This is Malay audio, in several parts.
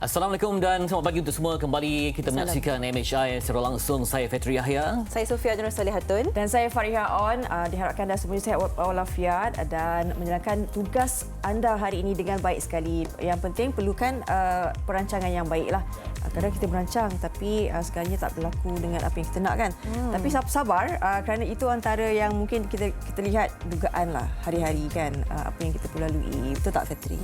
Assalamualaikum dan selamat pagi untuk semua. Kembali kita menyaksikan MHI secara langsung. Saya Fetri Yahya. Saya Sofia Nur Salihatun. Dan saya Fariha On. Diharapkan anda semuanya sihat walafiat dan menjalankan tugas anda hari ini dengan baik sekali. Yang penting perlukan perancangan yang baiklah. Kadang kita merancang tapi segalanya tak berlaku dengan apa yang kita nak kan. Tapi sabar kerana itu antara yang mungkin kita lihat dugaan lah hari-hari kan apa yang kita perlu lalui. Betul tak Fetri?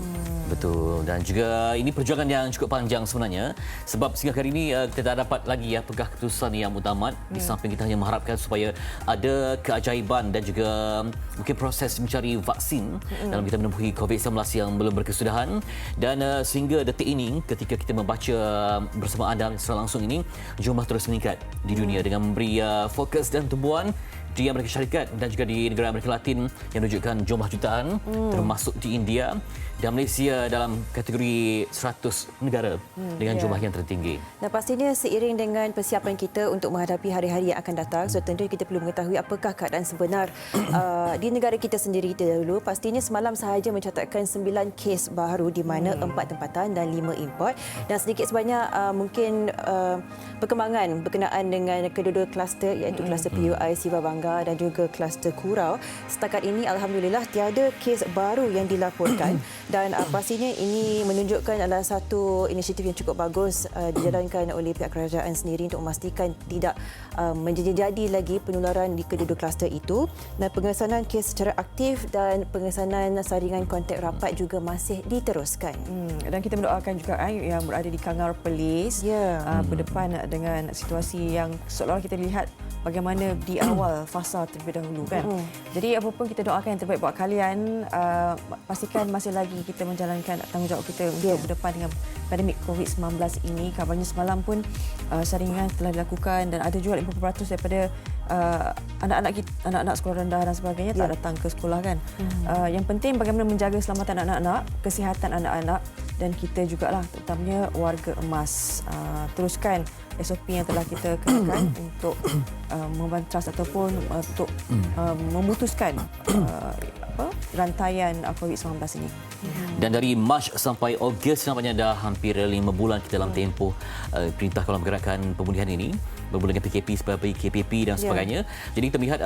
Betul, dan juga ini perjuangan yang cukup panjang sebenarnya sebab sehingga hari ini kita tak dapat lagi pegah keputusan yang mutamat. Di samping kita hanya mengharapkan supaya ada keajaiban dan juga mungkin proses mencari vaksin dalam kita menempuhi COVID-19 yang belum berkesudahan. Dan sehingga detik ini ketika kita membaca bersama anda secara langsung ini, jumlah terus meningkat di dunia dengan memberi fokus dan tumbuhan di Amerika Syarikat dan juga di negara Amerika Latin yang menunjukkan jumlah jutaan, termasuk di India dan Malaysia dalam kategori 100 negara dengan jumlah yang tertinggi. Dan pastinya seiring dengan persiapan kita untuk menghadapi hari-hari yang akan datang, so tentu kita perlu mengetahui apakah keadaan sebenar di negara kita sendiri dahulu. Pastinya semalam sahaja mencatatkan 9 kes baru di mana 4 tempatan dan 5 import, dan sedikit sebanyak mungkin perkembangan berkenaan dengan kedua-dua kluster iaitu kluster PUI Siva Bangga dan juga kluster Kurau. Setakat ini alhamdulillah tiada kes baru yang dilaporkan. Dan pastinya ini menunjukkan adalah satu inisiatif yang cukup bagus dijalankan oleh pihak kerajaan sendiri untuk memastikan tidak menjadi lagi penularan di kedua-dua kluster itu, dan pengesanan kes secara aktif dan pengesanan saringan kontak rapat juga masih diteruskan. Dan kita mendoakan juga yang berada di Kangar Perlis berdepan dengan situasi yang seolah-olah kita lihat bagaimana di awal fasa terlebih dahulu kan. Jadi apapun kita doakan yang terbaik buat kalian. Pastikan masih lagi kita menjalankan tanggungjawab kita untuk berdepan dengan pandemik COVID-19 ini. Kabarnya semalam pun saringan telah dilakukan dan ada juga 50% daripada anak-anak sekolah rendah dan sebagainya tak datang ke sekolah kan. Yang penting bagaimana menjaga keselamatan anak-anak, kesihatan anak-anak, dan kita jugalah terutamanya warga emas. Teruskan SOP yang telah kita kenakan untuk membantras ataupun untuk memutuskan rantaian COVID-19 ini. Dan dari Mac sampai Ogos nampaknya dah hampir 5 bulan kita dalam tempoh Perintah Kawalan Pergerakan Pemulihan ini, bermula dengan PKP sebagai KPP dan sebagainya. Jadi kita melihat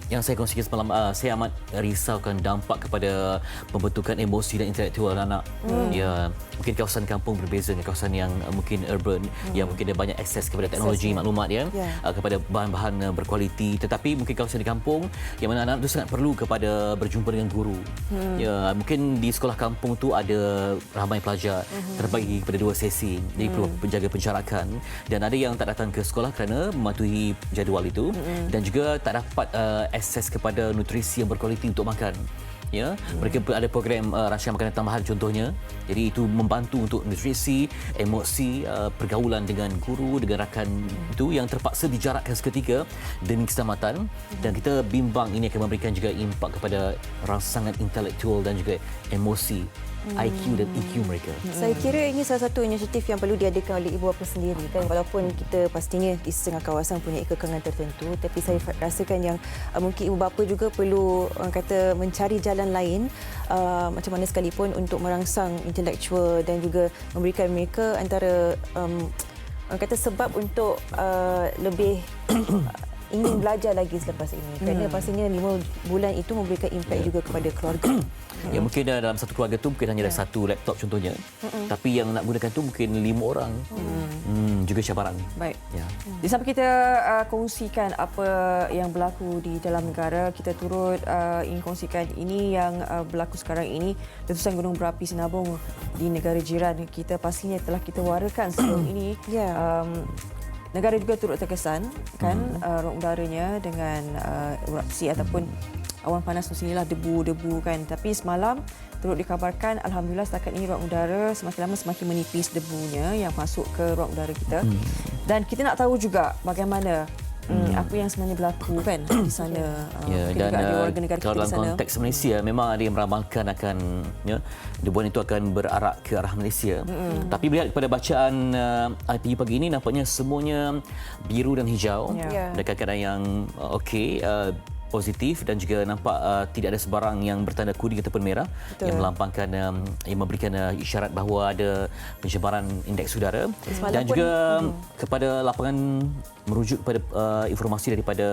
yang saya kongsikan semalam, saya amat risaukan dampak kepada pembentukan emosi dan intelektual anak. Ya, mungkin kawasan kampung berbeza dengan kawasan yang mungkin urban, yang mungkin ada banyak akses kepada teknologi maklumat kepada bahan-bahan berkualiti. Tetapi mungkin kawasan di kampung yang mana anak itu sangat perlu kepada berjumpa dengan guru. Ya, mungkin di sekolah kampung tu ada ramai pelajar terbagi kepada 2 sesi. Jadi perlu menjaga pencarakan, dan ada yang tak datang ke sekolah kerana mematuhi jadual itu dan juga tak dapat akses kepada nutrisi yang berkualiti untuk makan. Ya, mereka ada program rancangan makanan tambahan contohnya. Jadi itu membantu untuk nutrisi, emosi, pergaulan dengan guru, dengan rakan itu yang terpaksa dijarakkan seketika demi keselamatan. Dan kita bimbang ini akan memberikan juga impak kepada rangsangan intelektual dan juga emosi, IQ dan EQ mereka. Saya kira ini salah satu inisiatif yang perlu diadakan oleh ibu bapa sendiri kan, walaupun kita pastinya di setengah kawasan punya kekangan tertentu, tapi saya rasakan yang mungkin ibu bapa juga perlu kata mencari jalan lain macam mana sekalipun untuk merangsang intelektual dan juga memberikan mereka antara kata sebab untuk lebih ingin belajar lagi selepas ini. Kerana pastinya 5 bulan itu memberikan impak juga kepada keluarga. Ya, mungkin dalam satu keluarga tu mungkin hanya ada satu laptop contohnya. Tapi yang nak gunakan tu mungkin 5 orang. Juga cabaran. Baik. Ya. Di samping kita kongsikan apa yang berlaku di dalam negara, kita turut ingin kongsikan ini yang berlaku sekarang ini, letusan gunung berapi Sinabung di negara jiran kita. Pastinya telah kita warakan sebelum ini. Negara juga turut terkesan kan ruang udaranya dengan erupsi ataupun awan panas tu sinilah debu-debu kan. Tapi semalam turut dikabarkan alhamdulillah setakat ini ruang udara semakin lama semakin menipis debunya yang masuk ke ruang udara kita. Dan kita nak tahu juga bagaimana apa yang sebenarnya berlaku kan di sana. Dan warga negara kalau dalam konteks Malaysia memang ada yang meramalkan akan debuan itu akan berarak ke arah Malaysia. Tapi melihat kepada bacaan IPU pagi ini nampaknya semuanya biru dan hijau. Dan kadang-kadang yang okey, positif dan juga nampak tidak ada sebarang yang bertanda kuning ataupun merah. Betul. Yang melambangkan yang memberikan isyarat bahawa ada pencemaran indeks udara. Semalam Dan pun- juga kepada lapangan merujuk kepada informasi daripada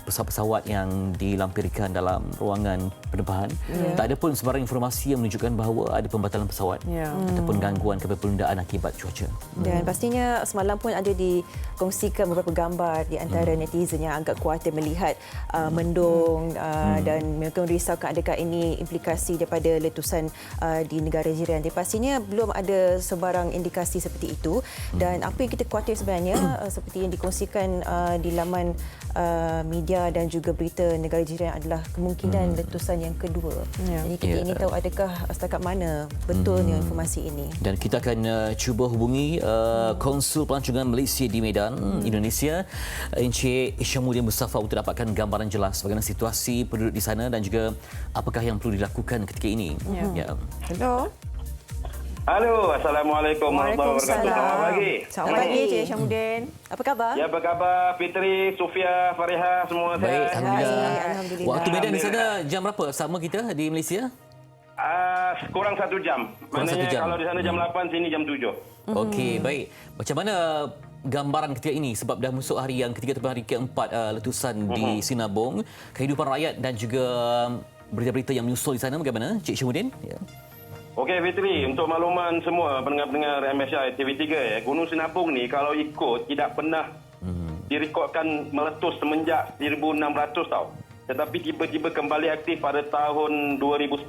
pesawat-pesawat yang dilampirkan dalam ruangan penerbangan. Tak ada pun sebarang informasi yang menunjukkan bahawa ada pembatalan pesawat ataupun gangguan kepada penundaan akibat cuaca. Dan pastinya semalam pun ada dikongsikan beberapa gambar di antara netizen yang agak kuatir melihat mendung dan mereka risaukan adakah ini implikasi daripada letusan di negara jiran. Jadi pastinya belum ada sebarang indikasi seperti itu dan apa yang kita kuatir sebenarnya seperti yang dikongsikan di laman media dan juga berita negara jiran adalah kemungkinan letusan yang kedua. Jadi kita ingin tahu adakah setakat mana betulnya informasi ini. Dan kita akan cuba hubungi Konsul Pelancongan Malaysia di Medan, Indonesia, Encik Isyamuddin Mustafa untuk dapatkan gambaran jelas bagaimana situasi penduduk di sana dan juga apakah yang perlu dilakukan ketika ini. Ya. Hello. Halo, Assalamualaikum warahmatullahi wabarakatuh. Selamat pagi. Selamat pagi, Cik Isyamuddin. Apa khabar? Ya, apa khabar Fitri, Sufia, Fariha, semua Baik, sehat? Alhamdulillah. Alhamdulillah. Waktu Medan di sana jam berapa sama kita di Malaysia? Kurang 1 jam. Kurang Maknanya 1 jam. kalau di sana jam 8, sini jam 7. Okey, baik. Macam mana gambaran ketika ini sebab dah masuk hari yang ketiga ataupun hari keempat letusan di Sinabung, kehidupan rakyat dan juga berita-berita yang menyusul di sana bagaimana, Cik Isyamuddin? Ya. Okey Fitri, untuk makluman semua pendengar-pendengar MSI TV3 ya, Gunung Sinabung ni kalau ikut tidak pernah direkodkan meletus semenjak 1600 tau. Tetapi tiba-tiba kembali aktif pada tahun 2010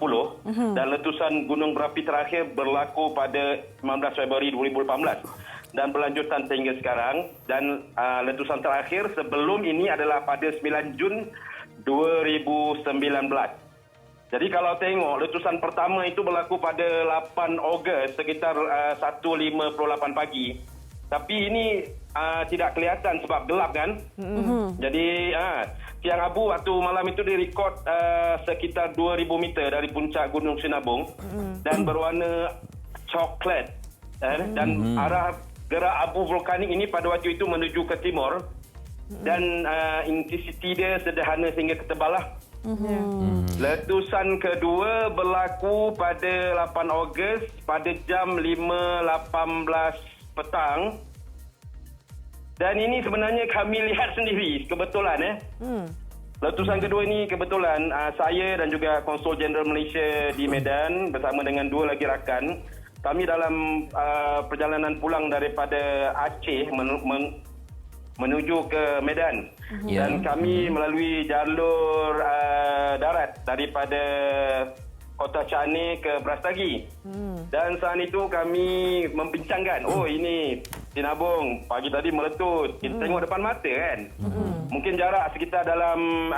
dan letusan gunung berapi terakhir berlaku pada 19 Februari 2018 dan berlanjutan sehingga sekarang dan letusan terakhir sebelum ini adalah pada 9 Jun 2019. Jadi kalau tengok letusan pertama itu berlaku pada 8 Ogos sekitar 1.58 pagi. Tapi ini tidak kelihatan sebab gelap kan. Jadi siang abu waktu malam itu direkod sekitar 2.000 meter dari puncak Gunung Sinabung dan berwarna coklat. Dan arah gerak abu vulkanik ini pada waktu itu menuju ke timur dan intensiti dia sederhana sehingga ketebalah. Letusan kedua berlaku pada 8 Ogos pada jam 5.18 petang. Dan ini sebenarnya kami lihat sendiri kebetulan Letusan kedua ini kebetulan saya dan juga Konsul Jeneral Malaysia di Medan bersama dengan 2 lagi rakan kami dalam perjalanan pulang daripada Aceh menuju ke Medan. Dan kami melalui jalur darat daripada Kota Chane ke Brastagi. Dan saat itu kami membincangkan, oh ini Sinabung pagi tadi meletus. Kita tengok depan mata kan. Mungkin jarak sekitar dalam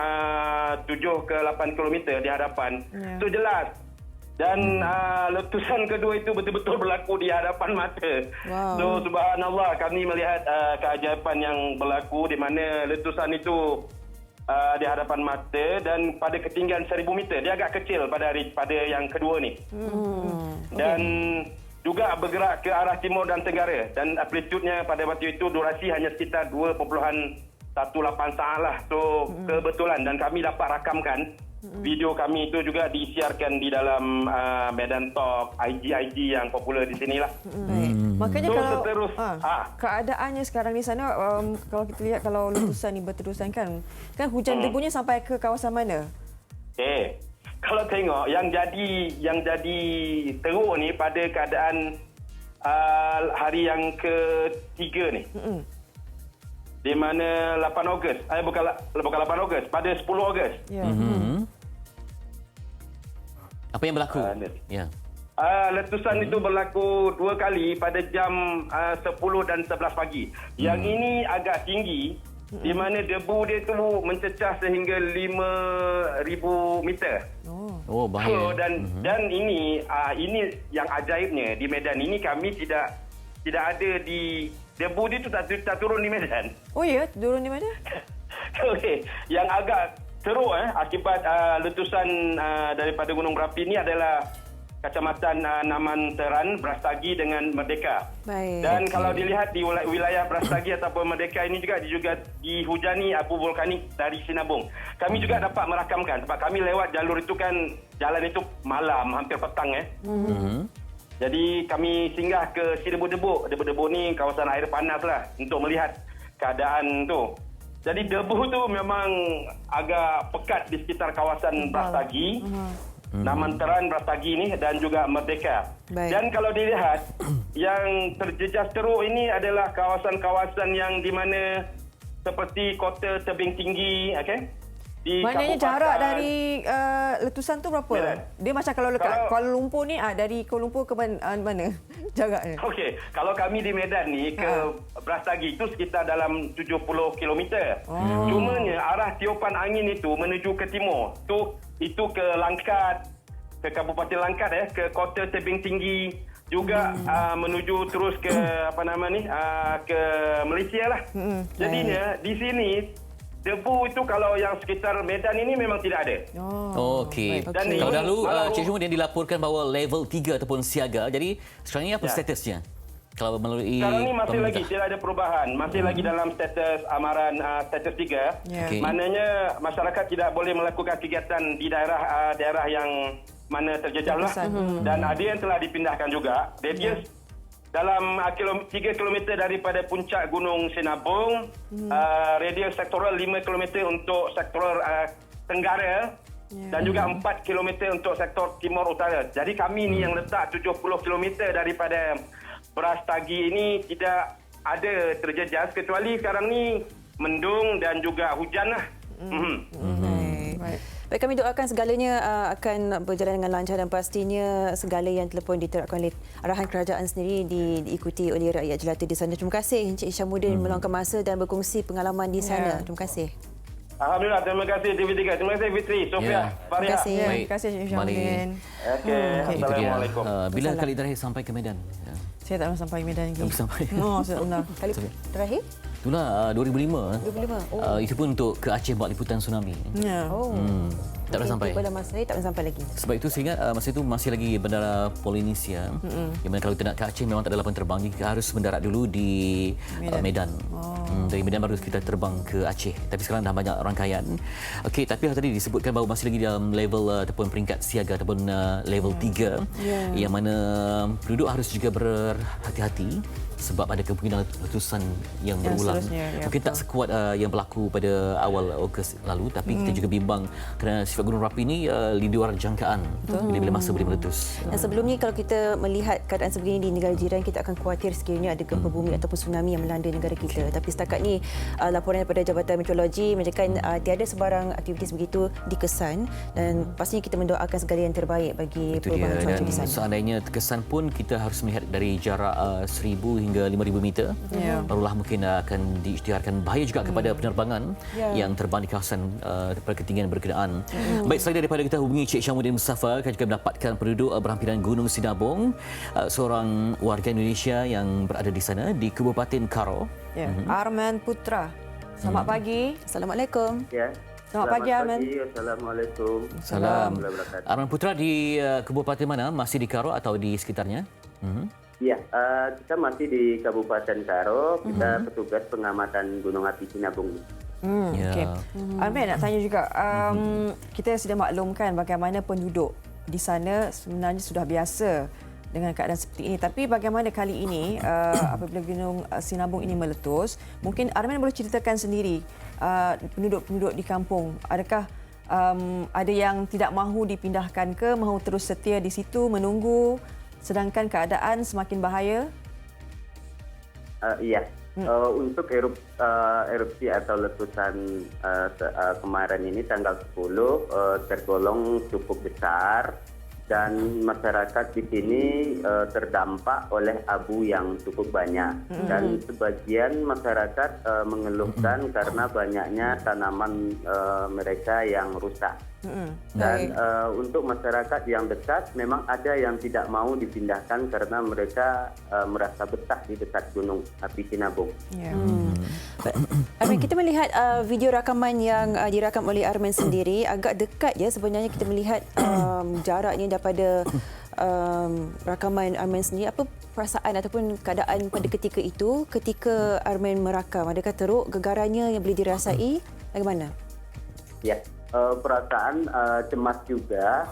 7 ke 8 kilometer di hadapan. Itu jelas. Dan letusan kedua itu betul-betul berlaku di hadapan mata. Wow. So subhanallah kami melihat keajaiban yang berlaku di mana letusan itu di hadapan mata dan pada ketinggian 1,000 meter. Dia agak kecil pada yang kedua ni. Dan juga bergerak ke arah timur dan tenggara. Dan amplitudenya pada waktu itu durasi hanya sekitar 2.18 saat lah. So kebetulan dan kami dapat rakamkan. Video kami itu juga disiarkan di dalam Medan Talk, IG yang popular di sinilah. Makanya So, kalau keadaannya sekarang di sana, kalau kita lihat kalau letusan ni berterusan kan hujan debunya sampai ke kawasan mana? Kalau tengok yang jadi teruk ni pada keadaan hari yang ketiga ni. Di mana 8 Ogos, bukan 8 Ogos, pada 10 Ogos. Apa yang berlaku? Ya. Letusan itu berlaku 2 kali pada jam 10 dan 11 pagi. Yang ini agak tinggi, di mana debu dia tu mencecah sehingga 5,000 meter. Oh, bahaya. So, dan ini yang ajaibnya di Medan ini kami tidak ada di debu dia tu tak turun di Medan. Oh ya, turun di mana? Okey, yang agak teruk akibat letusan daripada gunung berapi ini adalah Kecamatan Namanteran, Brastagi dengan Merdeka. Baik. Dan kalau dilihat di wilayah Brastagi ataupun Merdeka ini juga dihujani abu vulkanik dari Sinabung. Kami juga dapat merakamkan sebab kami lewat jalur itu kan, jalan itu malam, hampir petang Jadi kami singgah ke si debu-debu. Debu-debu ni kawasan air panas lah untuk melihat keadaan tu. Jadi debu tu memang agak pekat di sekitar kawasan Brastagi. Namanteran, Brastagi ni dan juga Merdeka. Baik. Dan kalau dilihat yang terjejas teruk ini adalah kawasan-kawasan yang di mana seperti Kota Tebing Tinggi, okey. Di Maknanya Kabupaten jarak dari letusan tu berapa? Medan. Dia macam kalau dekat Kuala Lumpur ni, dari Kuala Lumpur ke mana jaraknya? Okey, kalau kami di Medan ni ke Brastagi itu sekitar dalam 70 km. Cumanya arah tiupan angin itu menuju ke timur. Itu ke Langkat, ke Kabupaten Langkat ke Kota Tebing Tinggi, juga menuju terus ke ke Malaysia lah. Jadinya di sini debu itu kalau yang sekitar Medan ini memang tidak ada. Okey. Dan Kalau ini dahulu malam- Cik Syumu dia dilaporkan bahawa level 3 ataupun siaga. Jadi sekarang ni apa statusnya? Kalau melalui Sekarang ni masih lagi pemerintah? tidak ada perubahan. Masih lagi dalam status amaran status 3. Ya. Okey. Maknanya masyarakat tidak boleh melakukan kegiatan di daerah yang mana terjejah lah. Dan ada yang telah dipindahkan juga. Radius dalam 3 km daripada puncak Gunung Sinabung, radius sektoral 5 km untuk sektoral tenggara dan juga 4 km untuk sektor timur utara. Jadi kami ni yang letak 70 km daripada Brastagi ini tidak ada terjejas kecuali sekarang ni mendung dan juga hujan lah. Baik. Baik, kami doakan segalanya akan berjalan dengan lancar dan pastinya segala yang telepon diterapkan oleh arahan kerajaan sendiri diikuti oleh rakyat jelata di sana. Terima kasih Encik Isyamuddin meluangkan masa dan berkongsi pengalaman di sana. Terima kasih. Alhamdulillah, terima kasih TV3. Terima kasih Fitri, Sofia, Ya. Faria. Terima kasih. Ya, Baik. terima kasih Cik Kembali. Syamudin. Okey, Itu dia. Assalamualaikum. Bila kali terakhir sampai ke Medan? Saya tak pernah sampai Medan lagi. Tak pernah sampai. Saya tak pernah. Kali terakhir? Itulah 2005. 25. Itu pun untuk ke Aceh buat liputan tsunami. Ya. Tak pernah sampai. Pada masa saya tak pernah sampai lagi. Sebab itu saya ingat masa itu masih lagi bandara Polinesia. Yang mana kalau kita nak ke Aceh memang tak ada lapangan terbang. Jadi kita harus mendarat dulu di Medan. Dari Medan baru kita terbang ke Aceh. Tapi sekarang dah banyak rangkaian. Okey, tapi tadi disebutkan bahawa masih lagi dalam level ataupun peringkat siaga ataupun level 3. Yang mana penduduk harus juga berhati-hati sebab ada kemungkinan letusan yang berulang. seterusnya, ya, Mungkin tak sekuat yang berlaku pada awal Ogos lalu, tapi kita juga bimbang kerana sifat gunung berapi ini di luar jangkaan bila masa boleh meletus. Dan sebelumnya kalau kita melihat keadaan sebegini di negara jiran, kita akan khawatir sekiranya ada gempa bumi ataupun tsunami yang melanda negara kita. Tapi setakat ni laporan daripada Jabatan Meteorologi menunjukkan tiada sebarang aktiviti begitu dikesan dan pastinya kita mendoakan segala yang terbaik bagi Itu perubahan dia. cuaca Dan di sana. seandainya terkesan pun kita harus melihat dari jarak 1,000 hingga 5,000 meter. Barulah mungkin akan diisytiharkan bahaya juga kepada penerbangan yang terbang di kawasan ketinggian berkenaan. Baik, selain daripada kita hubungi Cik Syamudin Mustafa, kita juga mendapatkan penduduk berhampiran Gunung Sinabung, seorang warga Indonesia yang berada di sana di Kabupaten Karo. Ya. Arman Putra. Selamat pagi. Assalamualaikum. Ya. Selamat pagi, Arman. Assalamualaikum. Salam. Warahmatullahi wabarakatuh. Arman Putra di Kabupaten mana? Masih di Karo atau di sekitarnya? Ya, kita masih di Kabupaten Karo. Kita petugas pengamatan Gunung Api Sinabung. Ya. Okey. Arman nak tanya juga, kita sudah maklumkan bagaimana penduduk di sana sebenarnya sudah biasa dengan keadaan seperti ini. Tapi bagaimana kali ini apabila Gunung Sinabung ini meletus, mungkin Arman boleh ceritakan sendiri penduduk-penduduk di kampung, adakah ada yang tidak mahu dipindahkan ke, mahu terus setia di situ menunggu sedangkan keadaan semakin bahaya? Iya. Untuk erupsi atau letusan kemarin ini tanggal 10 tergolong cukup besar dan masyarakat di sini terdampak oleh abu yang cukup banyak dan sebagian masyarakat mengeluhkan karena banyaknya tanaman mereka yang rusak. Dan untuk masyarakat yang dekat memang ada yang tidak mau dipindahkan karena mereka merasa betah di dekat Gunung Api Sinabung. Ya. Arman, kita melihat video rakaman yang dirakam oleh Arman sendiri agak dekat ya sebenarnya kita melihat jaraknya daripada rakaman Arman sendiri, apa perasaan ataupun keadaan pada ketika itu ketika Arman merakam? Adakah teruk, gegarannya yang boleh dirasai? Bagaimana? Ya, perasaan cemas juga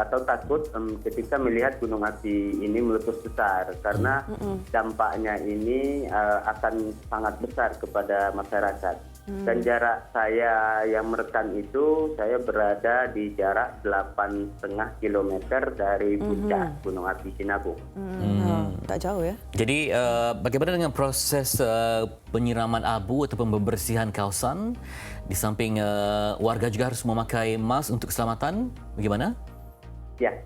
atau takut ketika melihat gunung api ini meletus besar karena dampaknya ini akan sangat besar kepada masyarakat. Dan jarak saya yang merekam itu, saya berada di jarak 8,5 kilometer dari puncak gunung api Sinabung. Tak jauh ya? Jadi bagaimana dengan proses penyiraman abu ataupun pembersihan kawasan? Di samping warga juga harus memakai mask untuk keselamatan. Bagaimana? Ya,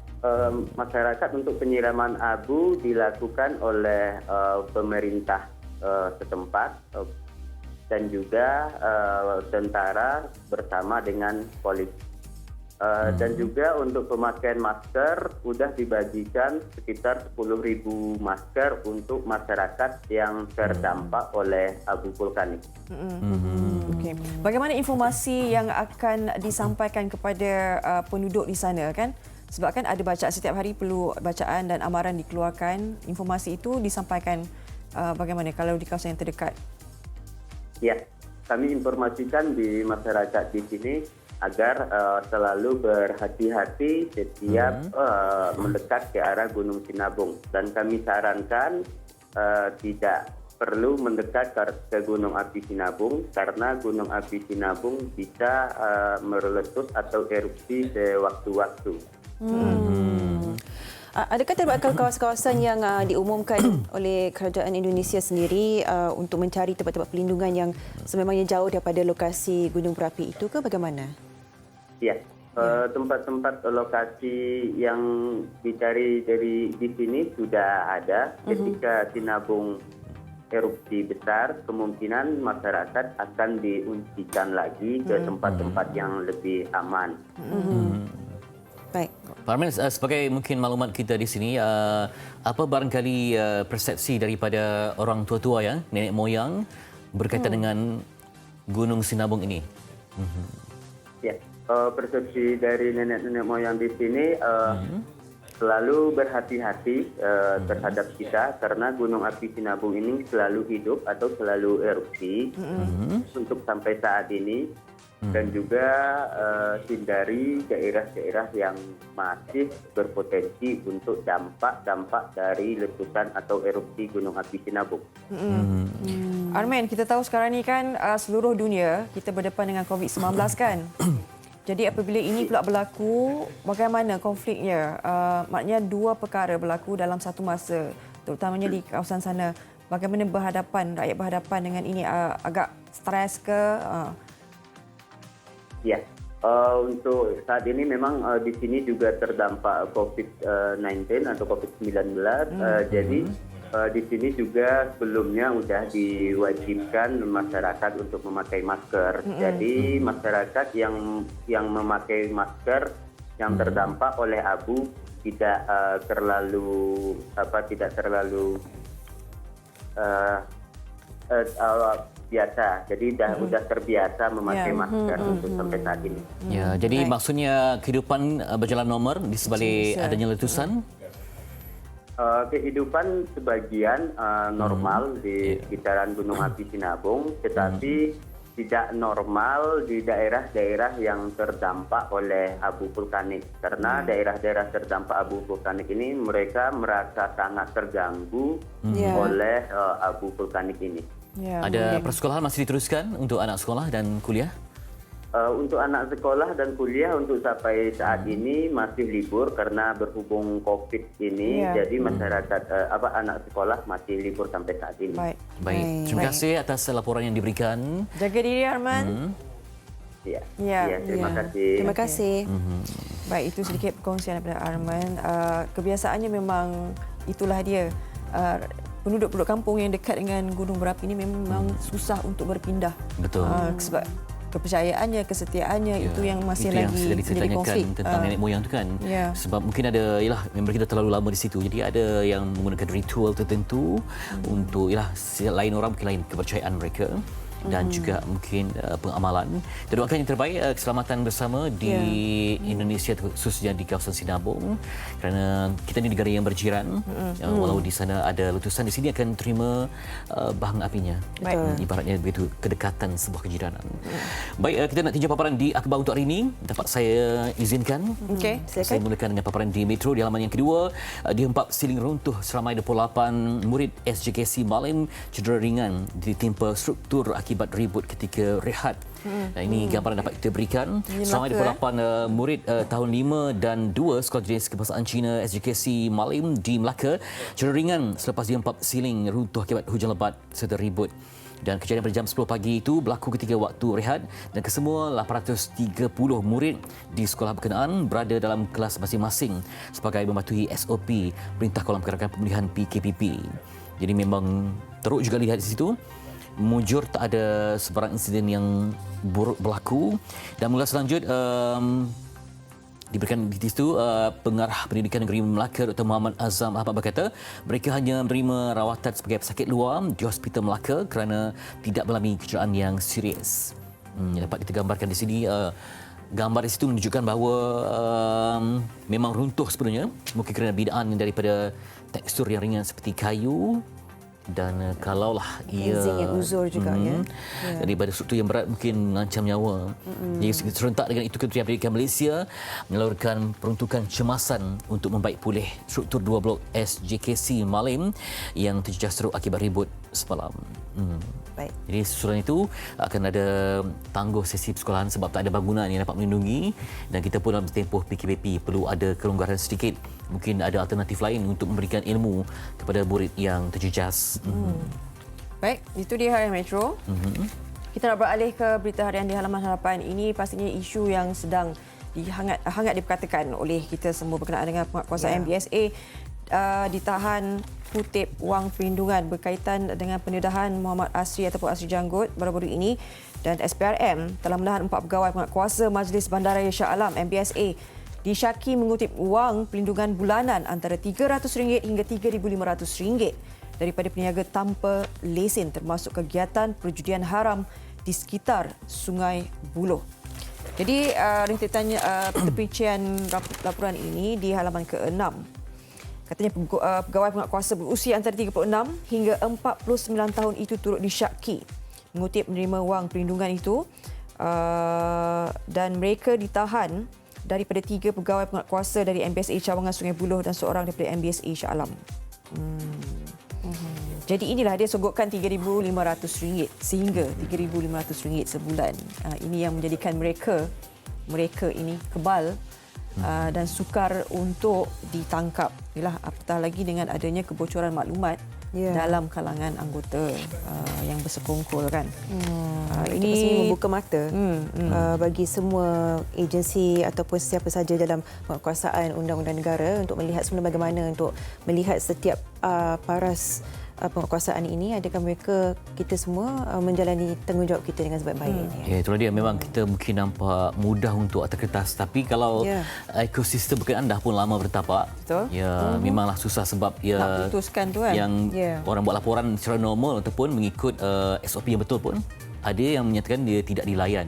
masyarakat untuk penyiraman abu dilakukan oleh pemerintah setempat dan juga tentara bersama dengan polisi. Dan juga untuk pemakaian masker sudah dibagikan sekitar 10.000 masker untuk masyarakat yang terdampak oleh abu vulkanik. Okay. Bagaimana informasi yang akan disampaikan kepada penduduk di sana kan? Sebab kan ada bacaan setiap hari, perlu bacaan dan amaran dikeluarkan. Informasi itu disampaikan bagaimana kalau di kawasan yang terdekat? Ya, kami informasikan di masyarakat di sini agar selalu berhati-hati setiap mendekat ke arah Gunung Sinabung. Dan kami sarankan tidak perlu mendekat ke Gunung Api Sinabung karena Gunung Api Sinabung bisa meletus atau erupsi sewaktu-waktu. Adakah terdapat kawasan-kawasan yang diumumkan oleh kerajaan Indonesia sendiri untuk mencari tempat-tempat perlindungan yang sememangnya jauh daripada lokasi gunung berapi itu ke bagaimana? Ya, tempat-tempat lokasi yang dicari dari di sini sudah ada. Ketika Sinabung erupsi besar, kemungkinan masyarakat akan diungsikan lagi ke tempat-tempat yang lebih aman. Baik. Pak Arman, sebagai mungkin maklumat kita di sini, apa barangkali persepsi daripada orang tua-tua ya, nenek moyang berkaitan dengan Gunung Sinabung ini? Ya, persepsi dari nenek-nenek moyang di sini selalu berhati-hati terhadap kita karena Gunung Api Sinabung ini selalu hidup atau selalu erupsi untuk sampai saat ini. Dan juga hindari daerah-daerah yang masih berpotensi untuk dampak dari letusan atau erupsi Gunung Api Sinabung. Arman, kita tahu sekarang ni kan seluruh dunia kita berdepan dengan COVID-19 kan? Jadi apabila ini pula berlaku, bagaimana konfliknya? Maknanya dua perkara berlaku dalam satu masa, terutamanya di kawasan sana. Bagaimana rakyat berhadapan dengan ini? Agak stres ke? Ya, untuk saat ini memang di sini juga terdampak COVID-19 atau COVID-19. Jadi di sini juga sebelumnya sudah diwajibkan masyarakat untuk memakai masker. Jadi masyarakat yang memakai masker yang terdampak oleh abu tidak terlalu biasa. Jadi sudah terbiasa memakai masker untuk sampai saat ini. Ya, jadi maksudnya kehidupan berjalan normal di sebalik adanya letusan? Kehidupan sebagian normal di sekitaran Gunung Api Sinabung, tetapi tidak normal di daerah-daerah yang terdampak oleh abu vulkanik. Karena daerah-daerah terdampak abu vulkanik ini mereka merasa sangat terganggu oleh abu vulkanik ini. Ya, Ada persekolahan masih diteruskan untuk anak sekolah dan kuliah? Untuk anak sekolah dan kuliah untuk sampai saat ini masih libur karena berhubung COVID ini, jadi masyarakat anak sekolah masih libur sampai saat ini. Baik. Terima kasih atas laporan yang diberikan. Jaga diri Arman. Ya, terima kasih. Terima kasih. Baik, itu sedikit perkongsian daripada Arman. Kebiasaannya memang itulah dia. Penduduk-penduduk kampung yang dekat dengan gunung berapi ini memang susah untuk berpindah. Betul. Sebab kepercayaannya, kesetiaannya itu yang masih itu lagi yang menjadi konflik tentang nenek moyang tu kan. Sebab mungkin ada member kita terlalu lama di situ. Jadi ada yang menggunakan ritual tertentu untuk lain orang mungkin lain kepercayaan mereka. dan juga mungkin pengamalan. Kita doakan yang terbaik, keselamatan bersama di Indonesia, khususnya di kawasan Sinabung, kerana kita ni negara yang berjiran. Walau di sana ada letusan, di sini akan terima bahang apinya. Ibaratnya begitu kedekatan sebuah kejiranan. Baik, kita nak tinjau paparan di akhbar untuk hari ini. Dapat saya izinkan? Okey, Saya mulakan dengan paparan di Metro di halaman yang kedua. Dihempap siling runtuh seramai 28 murid SJKC Malim cedera ringan ditimpa struktur akibat ribut ketika rehat. Ini gambaran dapat kita berikan. Seramai 28 murid tahun 5 dan 2 Sekolah Jenis Kebahasaan Cina SJKC Malim di Melaka cedera ringan selepas dihempap siling runtuh akibat hujan lebat serta ribut. Dan kejadian pada jam 10 pagi itu berlaku ketika waktu rehat dan kesemua 830 murid di sekolah berkenaan berada dalam kelas masing-masing sebagai mematuhi SOP Perintah Kawalan Pergerakan Pemulihan PKPP. Jadi memang teruk juga lihat di situ. Mujur tak ada sebarang insiden yang buruk berlaku. Dan mula selanjut diberikan di situ Pengarah Pendidikan Negeri Melaka Dr. Muhammad Azam Ahmad berkata mereka hanya menerima rawatan sebagai pesakit luar di Hospital Melaka kerana tidak mengalami kecederaan yang serius. Dapat kita gambarkan di sini gambar di situ menunjukkan bahawa memang runtuh sebenarnya, mungkin kerana bidaan daripada tekstur yang ringan seperti kayu. Dan kalaulah ia Zinc yang uzur juga daripada struktur yang berat mungkin mengancam nyawa. Jadi serentak dengan itu Kementerian Pendidikan Malaysia menyalurkan peruntukan cemasan untuk membaik pulih struktur 2 blok SJKC Malim yang terjejas teruk akibat ribut semalam. Baik. Jadi susulan itu akan ada tangguh sesi persekolahan sebab tak ada bangunan yang dapat melindungi, dan kita pun dalam tempoh PKPP perlu ada kelonggaran sedikit. Mungkin ada alternatif lain untuk memberikan ilmu kepada murid yang terjejas. Baik, itu dia Harian Metro. Kita nak beralih ke berita harian di halaman harapan. Ini pastinya isu yang sedang hangat diperkatakan oleh kita semua berkenaan dengan penguatkuasaan MBSA. Ditahan kutip wang perlindungan berkaitan dengan pendedahan Muhammad Asri ataupun Asri Janggut baru-baru ini, dan SPRM telah menahan 4 pegawai penguatkuasa Majlis Bandaraya Shah Alam MBSA disyaki mengutip wang perlindungan bulanan antara RM300 hingga RM3,500 daripada peniaga tanpa lesen termasuk kegiatan perjudian haram di sekitar Sungai Buloh. Jadi rintitan perincian laporan ini di halaman ke-6. Katanya pegawai penguatkuasa berusia antara 36 hingga 49 tahun itu turut disyaki mengutip menerima wang perlindungan itu, dan mereka ditahan daripada 3 pegawai penguatkuasa dari MBSA Cawangan Sungai Buloh dan seorang daripada MBSA Shah Alam. Jadi inilah dia sogokkan RM3,500 sehingga RM3,500 sebulan. Ini yang menjadikan mereka ini kebal dan sukar untuk ditangkap. Inilah apatah lagi dengan adanya kebocoran maklumat dalam kalangan anggota yang bersekongkol kan. Ini membuka mata bagi semua agensi ataupun siapa saja dalam penguatkuasaan undang-undang negara untuk melihat sebenarnya bagaimana untuk melihat setiap paras penguatkuasaan ini, adakah kita semua menjalani tanggungjawab kita dengan sebaik-baiknya. Ya, itulah dia. Memang kita mungkin nampak mudah untuk atas kertas, tapi kalau ekosistem berkenaan dah pun lama bertapak. Betul. Ya, memanglah susah sebab nak putuskan tu kan. Yang orang buat laporan secara normal ataupun mengikut SOP yang betul pun ada yang menyatakan dia tidak dilayan,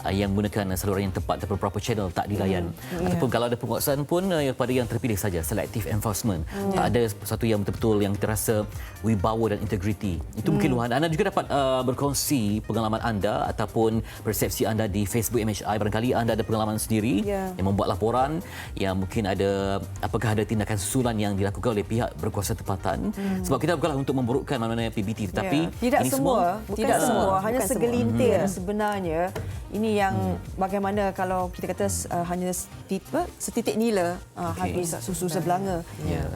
yang menggunakan saluran yang tepat ataupun proper channel tak dilayan. Ataupun kalau ada penguasaan pun pada yang terpilih saja, selective enforcement. Tak ada satu yang betul-betul yang kita rasa wibawa dan integriti. Itu mungkin luahan. Anda juga dapat berkongsi pengalaman anda ataupun persepsi anda di Facebook MHI. Barangkali anda ada pengalaman sendiri yang membuat laporan yang mungkin ada, apakah ada tindakan susulan yang dilakukan oleh pihak berkuasa tempatan. Sebab kita bukanlah untuk memburukkan mana-mana PBT, tetapi tidak ini semua, tidak semua, hanya bukan segelintir sebenarnya. Ini yang bagaimana kalau kita kata hanya setitik nila habis susu sebelanga.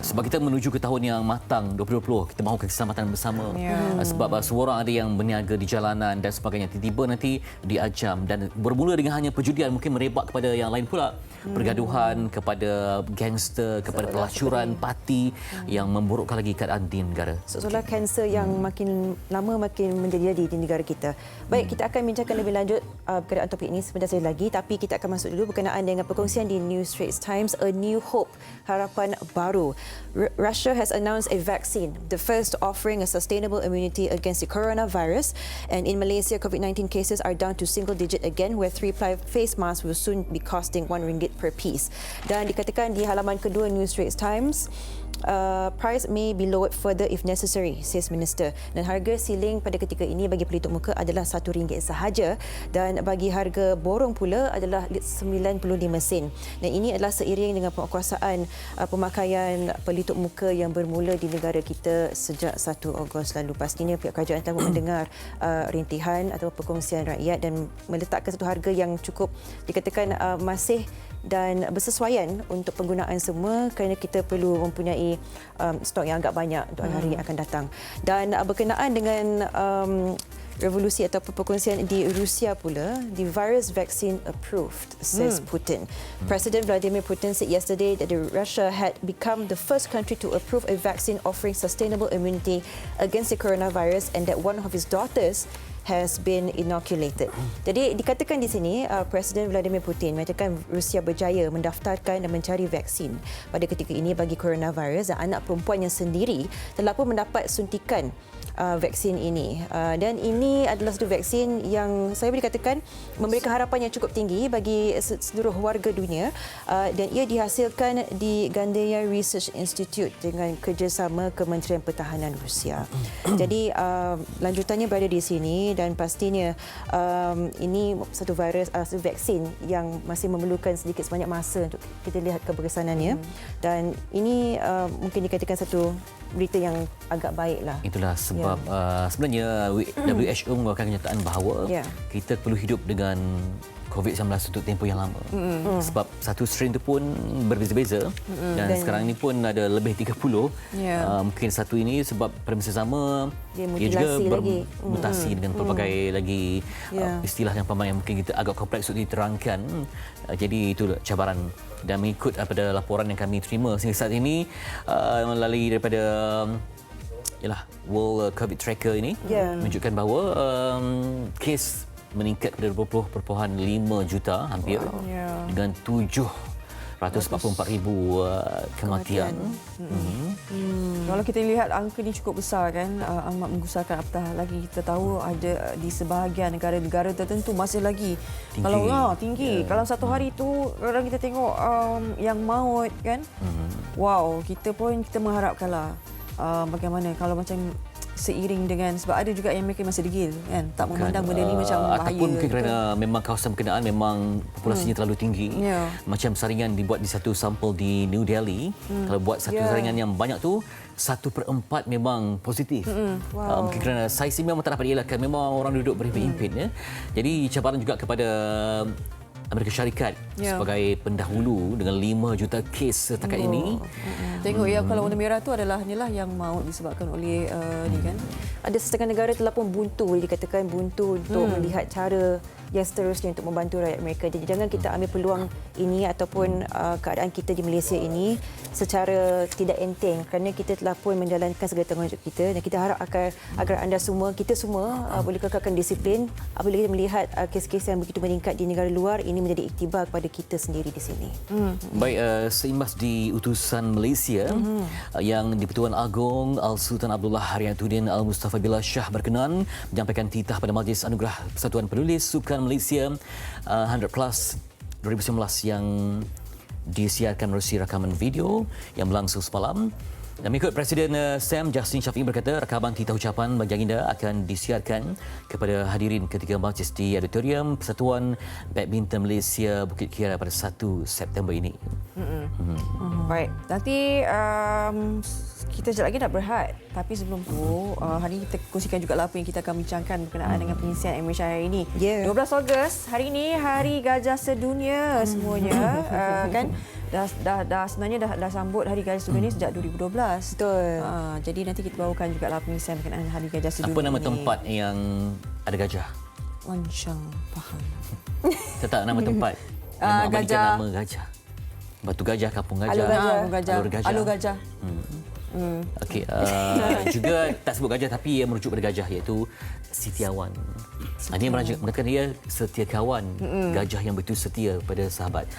Sebab kita menuju ke tahun yang matang 2020, kita mahukan keselamatan bersama. Sebab seorang ada yang berniaga di jalanan dan sebagainya, tiba-tiba nanti diajam dan bermula dengan hanya perjudian, mungkin merebak kepada yang lain pula. Pergaduhan, kepada gangster, kepada pelacuran, parti yang memburukkan lagi keadaan di negara. Seolah kanser yang makin lama makin menjadi di negara kita. Baik, kita akan bincangkan lebih lanjut berkenaan topik ini sebentar saja lagi, tapi kita akan masuk dulu berkenaan dengan perkongsian di New Straits Times, A New Hope, harapan baru. Russia has announced a vaccine, the first offering a sustainable immunity against the coronavirus. And in Malaysia, COVID-19 cases are down to single digit again, where 3-ply face masks will soon be costing RM1 per piece. Dan dikatakan di halaman kedua New Straits Times, price may be lowered further if necessary, says Minister. Dan harga siling pada ketika ini bagi pelitup muka adalah RM1 sahaja, dan bagi harga borong pula adalah 95 sen. Dan ini adalah seiring dengan penguatkuasaan pemakaian pelitup muka yang bermula di negara kita sejak 1 Ogos lalu. Pastinya pihak kerajaan telah mendengar rintihan atau perkongsian rakyat dan meletakkan satu harga yang cukup dikatakan masih dan bersesuaian untuk penggunaan semua, kerana kita perlu mempunyai stok yang agak banyak untuk hari yang akan datang. Dan berkenaan dengan revolusi atau perkongsian di Rusia pula, the virus vaccine approved, says Putin. President Vladimir Putin said yesterday that Russia had become the first country to approve a vaccine offering sustainable immunity against the coronavirus, and that one of his daughters has been inoculated. Jadi dikatakan di sini Presiden Vladimir Putin mengatakan Rusia berjaya mendaftarkan dan mencari vaksin pada ketika ini bagi coronavirus, dan anak perempuannya sendiri telah pun mendapat suntikan vaksin ini. Dan ini adalah satu vaksin yang saya boleh katakan memberikan harapan yang cukup tinggi bagi seluruh warga dunia, dan ia dihasilkan di Gandeya Research Institute dengan kerjasama Kementerian Pertahanan Rusia. Jadi lanjutannya berada di sini, dan pastinya ini satu virus, satu vaksin yang masih memerlukan sedikit sebanyak masa untuk kita lihat keberkesanannya. Dan ini mungkin dikatakan satu berita yang agak baiklah. Itulah sebab sebenarnya WHO mengeluarkan kenyataan bahawa kita perlu hidup dengan COVID-19 untuk tempoh yang lama. Sebab satu strain itu pun berbeza-beza, dan sekarang ini pun ada lebih 30. Mungkin satu ini sebab pada masa sama dia juga bermutasi dengan pelbagai lagi istilah yang yang mungkin kita agak kompleks untuk diterangkan. Jadi itu cabaran. Dan mengikut pada laporan yang kami terima sehingga saat ini melalui daripada World COVID Tracker ini menunjukkan bahawa kes meningkat pada 20.5 juta hampir, dengan 744,000 kematian. Kalau kita lihat angka ini cukup besar kan, amat menggusarkan. Apatah lagi kita tahu ada di sebahagian negara-negara tertentu masih lagi tinggi. Kalau tinggi, kalau satu hari itu orang kita tengok yang maut kan. Wow, kita mengharapkanlah bagaimana kalau macam seiring dengan, sebab ada juga yang mereka masih degil kan, tak memandang benda ni macam bahaya, ataupun mungkin kerana memang kawasan berkenaan memang populasinya terlalu tinggi. Macam saringan dibuat di satu sampel di New Delhi, kalau buat satu saringan yang banyak tu 1/4 memang positif. Mungkin kerana saiz memang tak dapat dielakkan, memang orang duduk berhimpit-himpit. Jadi cabaran juga kepada Amerika Syarikat sebagai pendahulu dengan 5 juta kes setakat ini. Tengok kalau warna merah tu adalah inilah yang maut disebabkan oleh ni kan. Ada setengah negara telah pun buntu, boleh dikatakan buntu untuk melihat cara yang seterusnya untuk membantu rakyat mereka. Jadi jangan kita ambil peluang ini ataupun keadaan kita di Malaysia ini secara tidak enteng, kerana kita telah pun menjalankan segala tanggungjawab kita, dan kita harap agar anda semua, kita semua boleh kekalkan disiplin apabila kita melihat kes-kes yang begitu meningkat di negara luar. Ini menjadi iktibar kepada kita sendiri di sini. Baik, seimbas di utusan Malaysia yang di-Pertuan Agong Al-Sultan Abdullah Haryatuddin Al-Mustafa Billah Shah berkenan menyampaikan titah pada Majlis Anugerah Persatuan Penulis Sukan Malaysia 100 Plus 2019 yang disiarkan melalui rakaman video yang berlangsung semalam. Dan mengikut Presiden Sam Justin Shafiee berkata, rakaman titah ucapan baginda akan disiarkan kepada hadirin ketika majlis di Auditorium Persatuan Badminton Malaysia Bukit Kira pada 1 September ini. Baik, nanti kita sekejap lagi nak berehat. Tapi sebelum tu, hari ini kita kongsikan juga apa yang kita akan bincangkan berkenaan dengan pengisian MHI hari ini. 12 Ogos, hari ini Hari Gajah Sedunia semuanya. Kan? Dah sebenarnya dah sambut Hari Gajah Sedunia sejak 2012. Betul. Jadi nanti kita bawakan juga pengisian berkenaan Hari Gajah Sedunia. Apa nama tempat yang ada gajah? Wan Shang Pahang. Tak nama tempat. Memang gajah. Nama gajah. Batu Gajah, Kampung Gajah. Alur Gajah. Alur Gajah. Alur Gajah. Okey, juga tak sebut gajah tapi ia merujuk pada gajah iaitu setiawan. Ini menunjukkan dia setia kawan, gajah yang betul setia pada sahabat.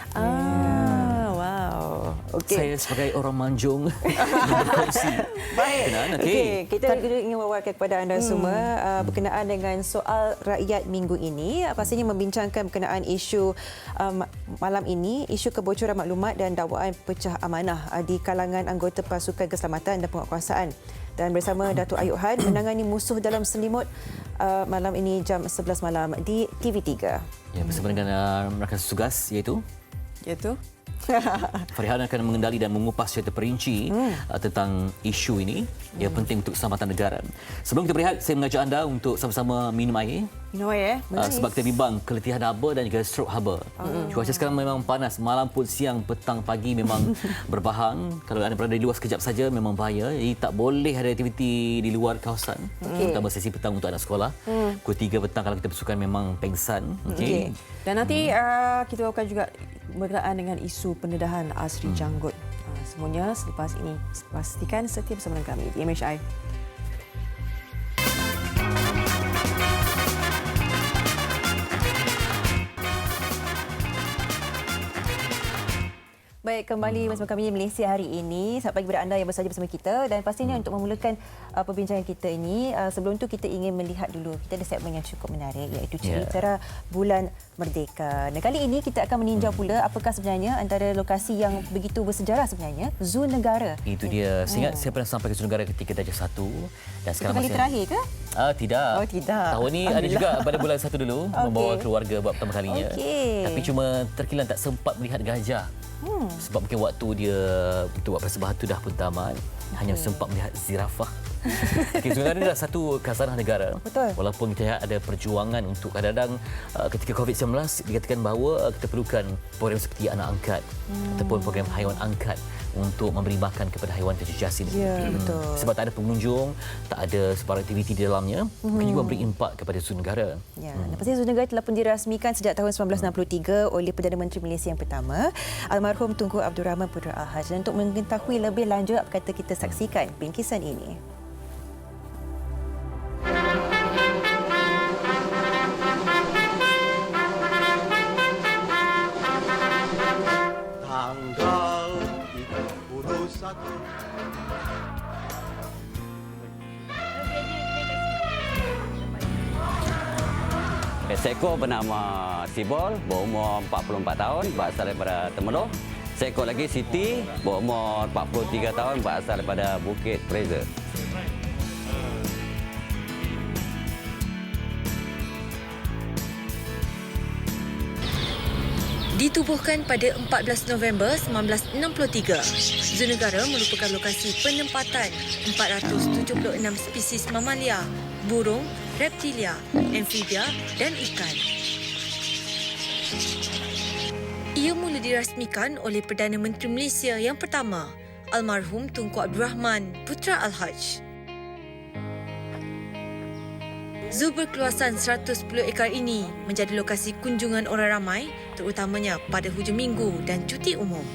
Wow. Okey. Saya sebagai orang manjung berkongsi. Baik. Okey. Kita juga ingin mewawarkan kepada anda semua berkenaan dengan soal rakyat minggu ini. Pastinya membincangkan berkenaan isu malam ini, isu kebocoran maklumat dan dakwaan pecah amanah di kalangan anggota pasukan keselamatan dan penguatkuasaan. Dan bersama Datuk Ayub Han menangani musuh dalam selimut malam ini jam 11 malam di TV3. Ya, bersama dengan rakan tugas iaitu Farihan akan mengendali dan mengupas secara terperinci tentang isu ini yang penting untuk keselamatan negara. Sebelum kita berehat, saya mengajak anda untuk sama-sama minum air. Sebab kita bimbang keletihan haba dan juga strok haba. Cuaca sekarang memang panas. Malam pun, siang, petang, pagi memang berbahang. Kalau anda berada di luar sekejap saja memang bahaya. Jadi tak boleh ada aktiviti di luar kawasan. Terutama sesi petang untuk anak sekolah. Pukul 3 petang kalau kita bersukan memang pengsan. Okay. Dan nanti kita akan juga berkenaan dengan isu pendedahan Asri Janggut. Semuanya selepas ini. Pastikan setia bersama dengan kami di MHI. Baik, kembali bersama kami di Malaysia hari ini. Selamat pagi kepada anda yang bersaja bersama kita. Dan pastinya untuk memulakan perbincangan kita ini, sebelum itu kita ingin melihat dulu. Kita ada segmen yang cukup menarik iaitu cerita Bulan Merdeka. Dan kali ini kita akan meninjau pula apakah sebenarnya antara lokasi yang begitu bersejarah sebenarnya, Zoo Negara. Itu dia. Saya ingat saya pernah sampai ke Zoo Negara ketika darjah 1. Dan sekarang Itu kali terakhir ke? Tidak. Oh, tidak. Tahun ni ada juga pada bulan 1 dulu membawa keluarga buat pertama kalinya. Tapi cuma terkilan tak sempat melihat gajah. Sebab mungkin waktu dia untuk buat persembahan tu dah pun tamat. Hanya sempat melihat zirafah. Okay, sebenarnya adalah satu khazanah negara. Betul. Walaupun kita lihat ada perjuangan untuk kadang-kadang ketika COVID-19 dikatakan bahawa kita perlukan program seperti anak angkat ataupun program haiwan angkat untuk memberi makan kepada haiwan terjejas ini. Ya, betul. Sebab tak ada pengunjung, tak ada sebarang aktiviti di dalamnya, mungkin juga memberi impak kepada Zoo Negara. Ya, pasti Zoo Negara telah pun dirasmikan sejak tahun 1963 oleh Perdana Menteri Malaysia yang pertama, almarhum Tunku Abdul Rahman Putra Al-Haj. Dan untuk mengetahui lebih lanjut, apa kata kita saksikan bingkisan ini. Tanggal 31. Seekor bernama Sibol, berumur 44 tahun, berasal daripada Temerloh. Seekor lagi Siti, berumur 43 tahun, berasal daripada Bukit Fraser. Ditubuhkan pada 14 November 1963, Zoo Negara merupakan lokasi penempatan 476 spesies mamalia, burung, reptilia, amfibia dan ikan. Ia mula dirasmikan oleh Perdana Menteri Malaysia yang pertama, almarhum Tunku Abdul Rahman Putra Al-Haj. Zoo berkeluasan 110 ekar ini menjadi lokasi kunjungan orang ramai, terutamanya pada hujung minggu dan cuti umum.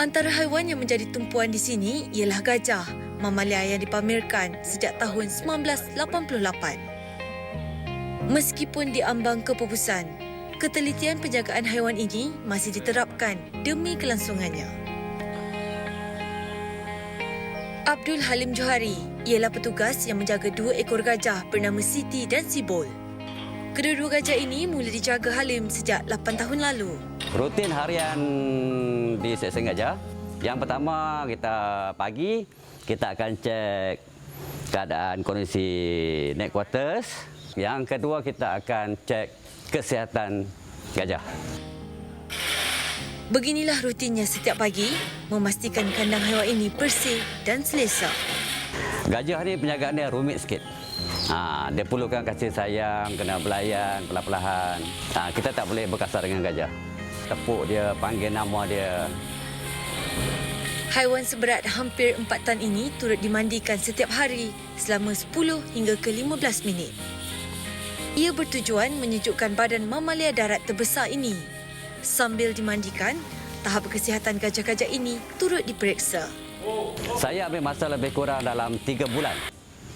Antara haiwan yang menjadi tumpuan di sini ialah gajah, mamalia yang dipamerkan sejak tahun 1988. Meskipun diambang kepupusan, ketelitian penjagaan haiwan ini masih diterapkan demi kelangsungannya. Abdul Halim Johari ialah petugas yang menjaga 2 ekor gajah bernama Siti dan Sibol. Kedua-dua gajah ini mula dijaga Halim sejak 8 tahun lalu. Rutin harian di Seksyen Gajah. Yang pertama, kita pagi, kita akan cek keadaan kondisi night quarters. Yang kedua, kita akan cek kesihatan gajah. Beginilah rutinnya setiap pagi, memastikan kandang haiwan ini bersih dan selesa. Gajah ni penjagaan dia rumit sikit. Dia perlukan kasih sayang, kena belayan perlahan-lahan. Kita tak boleh berkasar dengan gajah. Tepuk dia, panggil nama dia. Haiwan seberat hampir 4 tan ini turut dimandikan setiap hari selama 10 hingga ke 15 minit. Ia bertujuan menyejukkan badan mamalia darat terbesar ini. Sambil dimandikan, tahap kesihatan gajah-gajah ini turut diperiksa. Saya ambil masa lebih kurang dalam 3 bulan.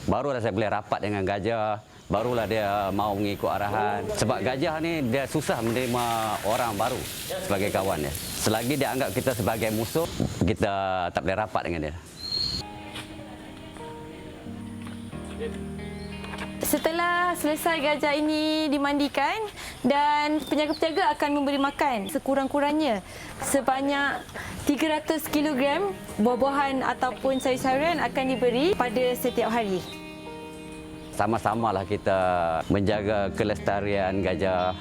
Barulah saya boleh rapat dengan gajah, barulah dia mau mengikut arahan. Sebab gajah ni dia susah menerima orang baru sebagai kawan dia. Selagi dia anggap kita sebagai musuh, kita tak boleh rapat dengan dia. Setelah selesai gajah ini dimandikan dan penjaga-penjaga akan memberi makan sekurang-kurangnya sebanyak 300 kg buah-buahan ataupun sayur-sayuran akan diberi pada setiap hari. Sama-samalah kita menjaga kelestarian gajah.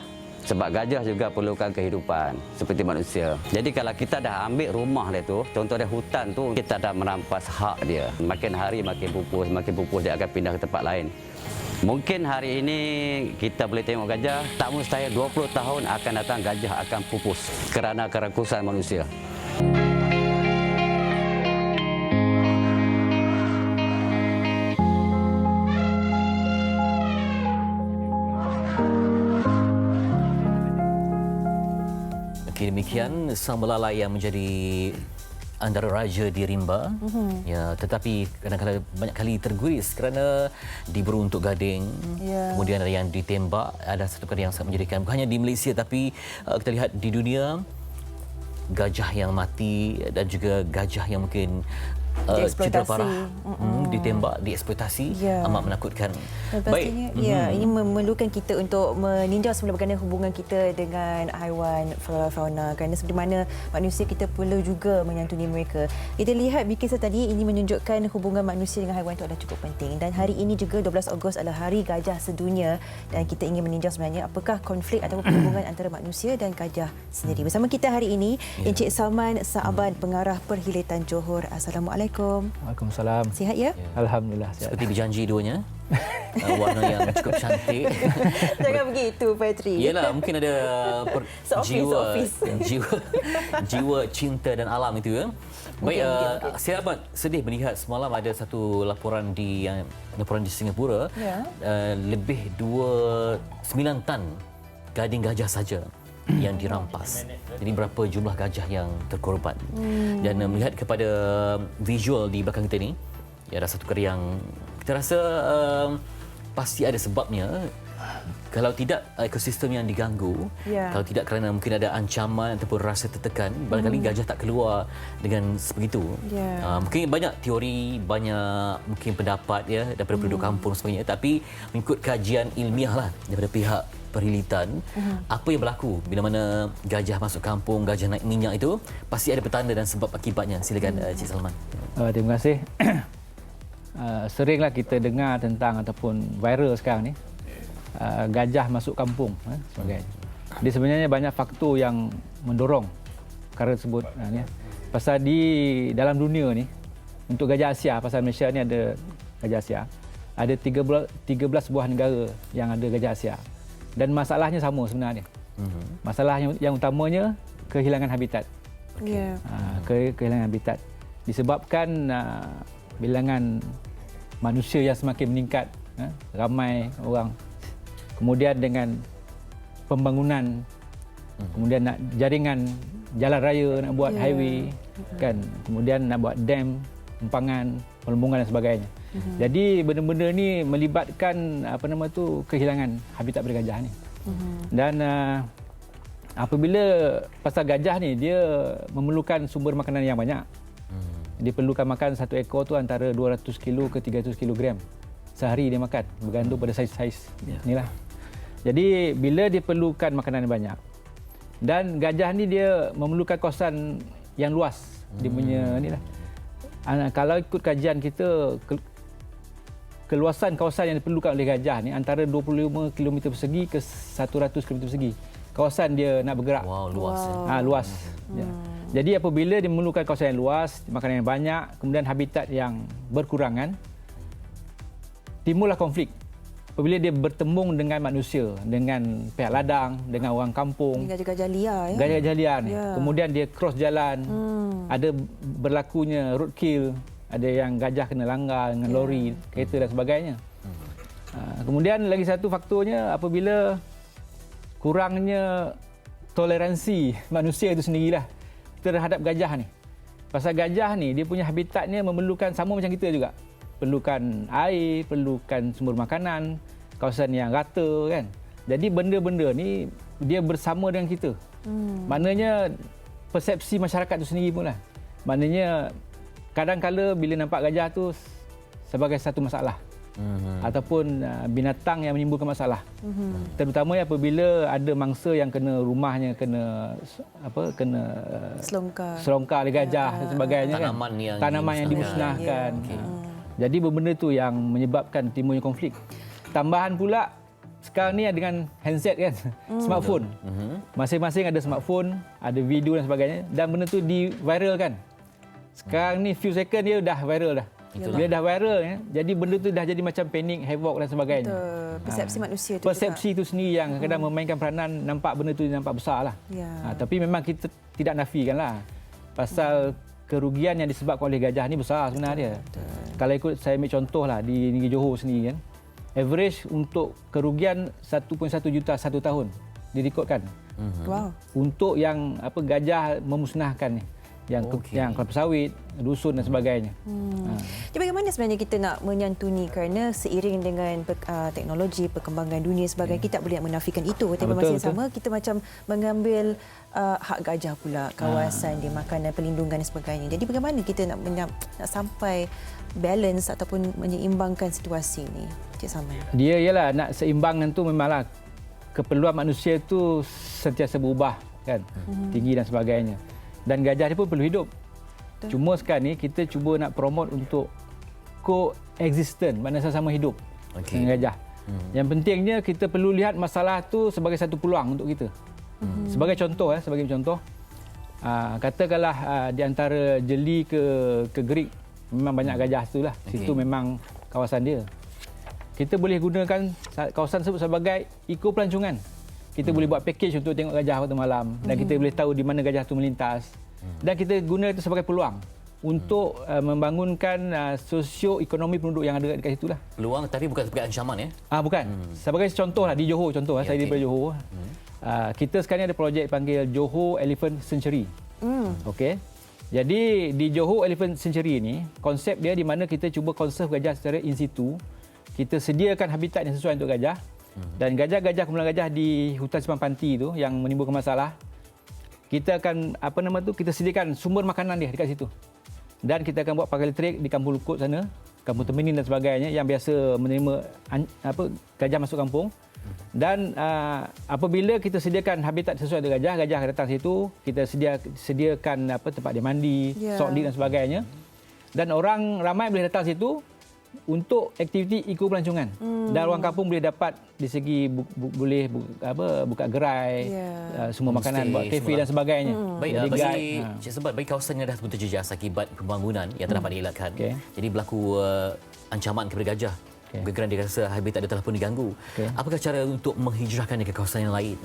Sebab gajah juga perlukan kehidupan seperti manusia. Jadi kalau kita dah ambil rumah dia tu, contoh dia hutan tu, kita dah merampas hak dia. Makin hari makin pupus dia akan pindah ke tempat lain. Mungkin hari ini kita boleh tengok gajah, tak mustahil 20 tahun akan datang gajah akan pupus kerana kerakusan manusia. Demikian sang belalai yang menjadi antara raja di rimba, ya, tetapi kadang-kadang banyak kali terguris kerana diburu untuk gading. Kemudian ada yang ditembak. Ada satu kali yang sangat menjadikan, bukan hanya di Malaysia tapi kita lihat di dunia, gajah yang mati dan juga gajah yang mungkin cedera parah, ditembak, dieksploitasi, amat menakutkan. Pastinya, ini memerlukan kita untuk meninjau semula bagaimana hubungan kita dengan haiwan, flora-fauna, kerana seperti mana manusia kita perlu juga menyantuni mereka. Kita lihat bikisan tadi ini menunjukkan hubungan manusia dengan haiwan itu adalah cukup penting. Dan hari ini juga 12 Ogos adalah Hari Gajah Sedunia dan kita ingin meninjau sebenarnya apakah konflik atau hubungan antara manusia dan gajah sendiri. Bersama kita hari ini Encik Salman Saaban, Pengarah Perhilitan Johor. Assalamualaikum. Waalaikumsalam. Sihat ya? Alhamdulillah sihat. Seperti berjanji duanya. Warna yang cukup cantik. Jangan begitu, Patri. Yalah, mungkin ada jiwa cinta dan alam itu ya. Baik, saya amat sedih melihat semalam ada satu laporan di Singapura, lebih 9 tan gading gajah saja yang dirampas. Jadi berapa jumlah gajah yang terkorban. Dan melihat kepada visual di belakang kita ni, ada satu kerja yang kita rasa pasti ada sebabnya. Kalau tidak ekosistem yang diganggu, kalau tidak kerana mungkin ada ancaman ataupun rasa tertekan, barangkali gajah tak keluar dengan sebegitu. Mungkin banyak teori, banyak mungkin pendapat ya daripada penduduk kampung sebagainya, tapi mengikut kajian ilmiah lah daripada pihak perhilitan, apa yang berlaku bila mana gajah masuk kampung, gajah naik minyak itu, pasti ada petanda dan sebab akibatnya. Silakan Cik Salman. Terima kasih. Seringlah kita dengar tentang ataupun viral sekarang ni, gajah masuk kampung sebagainya. Jadi sebenarnya banyak faktor yang mendorong perkara tersebut. Pasal di dalam dunia ni, untuk gajah Asia, pasal Malaysia ni ada gajah Asia, ada 13 buah negara yang ada gajah Asia. Dan masalahnya sama sebenarnya. Masalah yang utamanya kehilangan habitat. Kehilangan habitat disebabkan bilangan manusia yang semakin meningkat, ramai orang. Kemudian dengan pembangunan, kemudian nak jaringan jalan raya, nak buat highway, kan. Kemudian nak buat dam, empangan, pelembungan dan sebagainya. Jadi benda-benda ni melibatkan kehilangan habitat pada gajah ni. Dan apabila pasal gajah ni dia memerlukan sumber makanan yang banyak. Dia perlukan makan satu ekor tu antara 200 kilo ke 300 kilogram sehari dia makan, bergantung pada saiz inilah. Jadi bila dia perlukan makanan yang banyak dan gajah ni dia memerlukan kawasan yang luas, dia punya inilah. Kalau ikut kajian kita, keluasan kawasan yang diperlukan oleh gajah ni antara 25 km persegi ke 100 km persegi. Kawasan dia nak bergerak. Luas. Luas. Jadi apabila dia memerlukan kawasan yang luas, makanan yang banyak, kemudian habitat yang berkurangan, timbullah konflik. Apabila dia bertembung dengan manusia, dengan pihak ladang, dengan orang kampung. Gajah-gajah liar ya. Gajah-gajah liar ni. Kemudian dia cross jalan. Ada berlakunya roadkill, ada yang gajah kena langgar dengan lori, kereta dan sebagainya. Kemudian lagi satu faktornya apabila kurangnya toleransi manusia itu sendirilah terhadap gajah ni. Pasal gajah ni dia punya habitatnya memerlukan sama macam kita juga. Perlukan air, perlukan sumber makanan, kawasan yang rata kan. Jadi benda-benda ni dia bersama dengan kita. Maknanya persepsi masyarakat tu sendiri pun lah. Maknanya kadang-kala bila nampak gajah tu sebagai satu masalah. Ataupun binatang yang menimbulkan masalah. Terutamanya apabila ada mangsa yang kena rumahnya kena selongkar oleh gajah dan sebagainya kan. Tanaman yang dimusnahkan. Jadi benda tu yang menyebabkan timbulnya konflik. Tambahan pula sekarang ni dengan handset kan, smartphone. Masing-masing ada smartphone, ada video dan sebagainya dan benda tu di-viralkan. Sekarang ni few second dia dah viral dah. Bila dah viral ya, jadi benda tu dah jadi macam panik, havoc dan sebagainya. Persepsi manusia tu persepsi juga. Tu sendiri yang kadang memainkan peranan, nampak benda tu nampak besar lah. Tapi memang kita tidak nafikan lah. Pasal kerugian yang disebabkan oleh gajah ni besar sebenarnya. Kalau ikut saya ambil contoh lah di negeri Johor sendiri kan. Average untuk kerugian 1.1 juta satu tahun direkodkan. Wow. Untuk yang gajah memusnahkan ni. Yang kelapa sawit, dusun dan sebagainya. Jadi bagaimana sebenarnya kita nak menyantuni kerana seiring dengan teknologi, perkembangan dunia sebagainya, kita tak boleh menafikan itu. Tapi masa yang sama kita macam mengambil hak gajah pula, kawasan dimakan dan pelindungan dan sebagainya. Jadi bagaimana kita nak sampai balance ataupun menyeimbangkan situasi ini, Cik Sama? Dia ialah nak seimbang tu memanglah keperluan manusia tu sentiasa berubah kan, tinggi dan sebagainya. Dan gajah dia pun perlu hidup. Cuma sekarang ni kita cuba nak promote untuk coexistence, maknanya sama hidup dengan gajah. Yang pentingnya kita perlu lihat masalah tu sebagai satu peluang untuk kita. Sebagai contoh, katakanlah di antara Jeli ke Gerik memang banyak gajah tu lah. Situ memang kawasan dia. Kita boleh gunakan kawasan tersebut sebagai ekopelancongan. Kita boleh buat package untuk tengok gajah waktu malam dan kita boleh tahu di mana gajah tu melintas. Dan kita guna itu sebagai peluang untuk membangunkan sosio-ekonomi penduduk yang ada dekat situ lah. Peluang tapi bukan sebagai ancaman ya? Bukan. Sebagai contoh lah di Johor saya daripada Johor. Kita sekarang ada projek panggil Johor Elephant Sanctuary. Okey. Jadi di Johor Elephant Sanctuary ni konsep dia di mana kita cuba conserve gajah secara in situ. Kita sediakan habitat yang sesuai untuk gajah. Dan gajah-gajah kumpulan gajah di hutan Simpang Panti tu yang menimbulkan masalah, kita akan kita sediakan sumber makanan dia dekat situ. Dan kita akan buat pagar elektrik di Kampung Lukut sana, Kampung Temenin dan sebagainya yang biasa menerima gajah masuk kampung. Dan apabila kita sediakan habitat sesuai dengan gajah, gajah akan datang situ, kita sediakan tempat dia mandi, salt lick dan sebagainya. Dan orang ramai boleh datang situ untuk aktiviti ekopelancongan. Dan orang kampung boleh dapat di segi boleh buka gerai, semua makanan, buat kafe dan sebagainya. Baik, bagi kawasan yang dah betul terjejas akibat pembangunan yang tak dapat dielakkan. Jadi berlaku ancaman kepada gajah. Mungkin kerana dia rasa habitat dia telah pun diganggu. Apakah cara untuk menghijrahkannya ke kawasan yang lain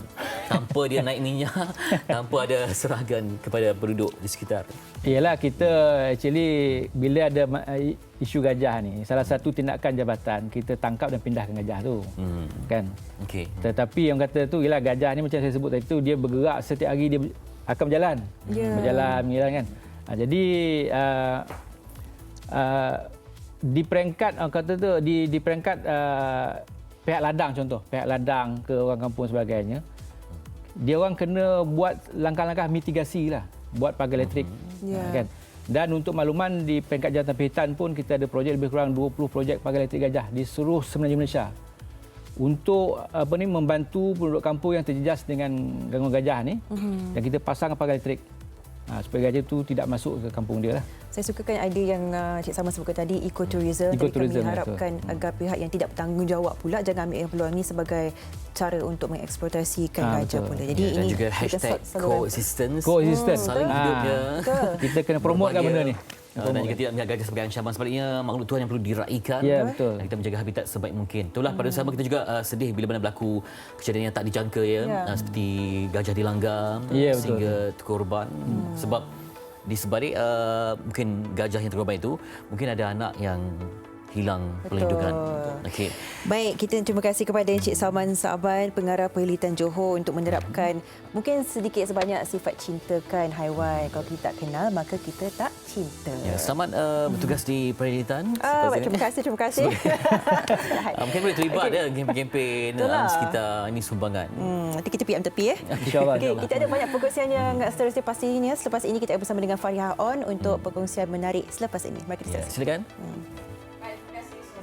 tanpa dia naik minyak, tanpa ada serangan kepada penduduk di sekitar? Ialah kita actually bila ada isu gajah ni, salah satu tindakan jabatan kita tangkap dan pindahkan gajah tu. Kan? Tetapi yang kata tu ialah gajah ni macam saya sebut tadi tu dia bergerak setiap hari, dia akan berjalan. Berjalan kan. Jadi di peringkat di peringkat pihak ladang, contoh pihak ladang ke orang kampung sebagainya, dia orang kena buat langkah-langkah mitigasi lah, buat pagar elektrik kan. Dan untuk makluman di peringkat Jabatan Perkhidmatan pun kita ada projek lebih kurang 20 projek pagar elektrik gajah di seluruh semenanjung Malaysia untuk membantu penduduk kampung yang terjejas dengan gangguan gajah ni. Dan kita pasang pagar elektrik supaya gajah itu tidak masuk ke kampung dia lah. Saya sukakan idea yang Cik Sama sebutkan tadi, ekotourism. Jadi kami harapkan agar pihak yang tidak bertanggungjawab pula jangan ambil peluang ini sebagai cara untuk mengeksploitasikan gajah pula. Jadi dan ini juga hashtag coexistence. Saling hidupnya. Kita kena promotekan benda ni. Dan juga tidak melihat gajah sebagai ancaman, sebaliknya makhluk Tuhan yang perlu diraikan. Betul. Dan kita menjaga habitat sebaik mungkin. Itulah pada sama kita juga sedih bila mana berlaku kejadian yang tak dijangka seperti gajah dilanggam sehingga terkorban. Sebab di sebalik mungkin gajah yang terkorban itu, mungkin ada anak yang hilang perlindungan. Okey. Baik, kita terima kasih kepada Encik Salman Saaban, Pengarah Perhilitan Johor untuk menerapkan mungkin sedikit sebanyak sifat cintakan haiwan. Kalau kita tak kenal, maka kita tak cinta. Ya, selamat bertugas di Perhilitan. Baik, terima kasih. Mungkin boleh terlibat kempen-kempen sekitar ini sumbangan. Nanti kita PM tepi InsyaAllah. Okey, kita ada banyak perkongsian yang seterusnya pastinya. Selepas ini kita akan bersama dengan Fariha On untuk perkongsian menarik selepas ini. Mari kita Silakan.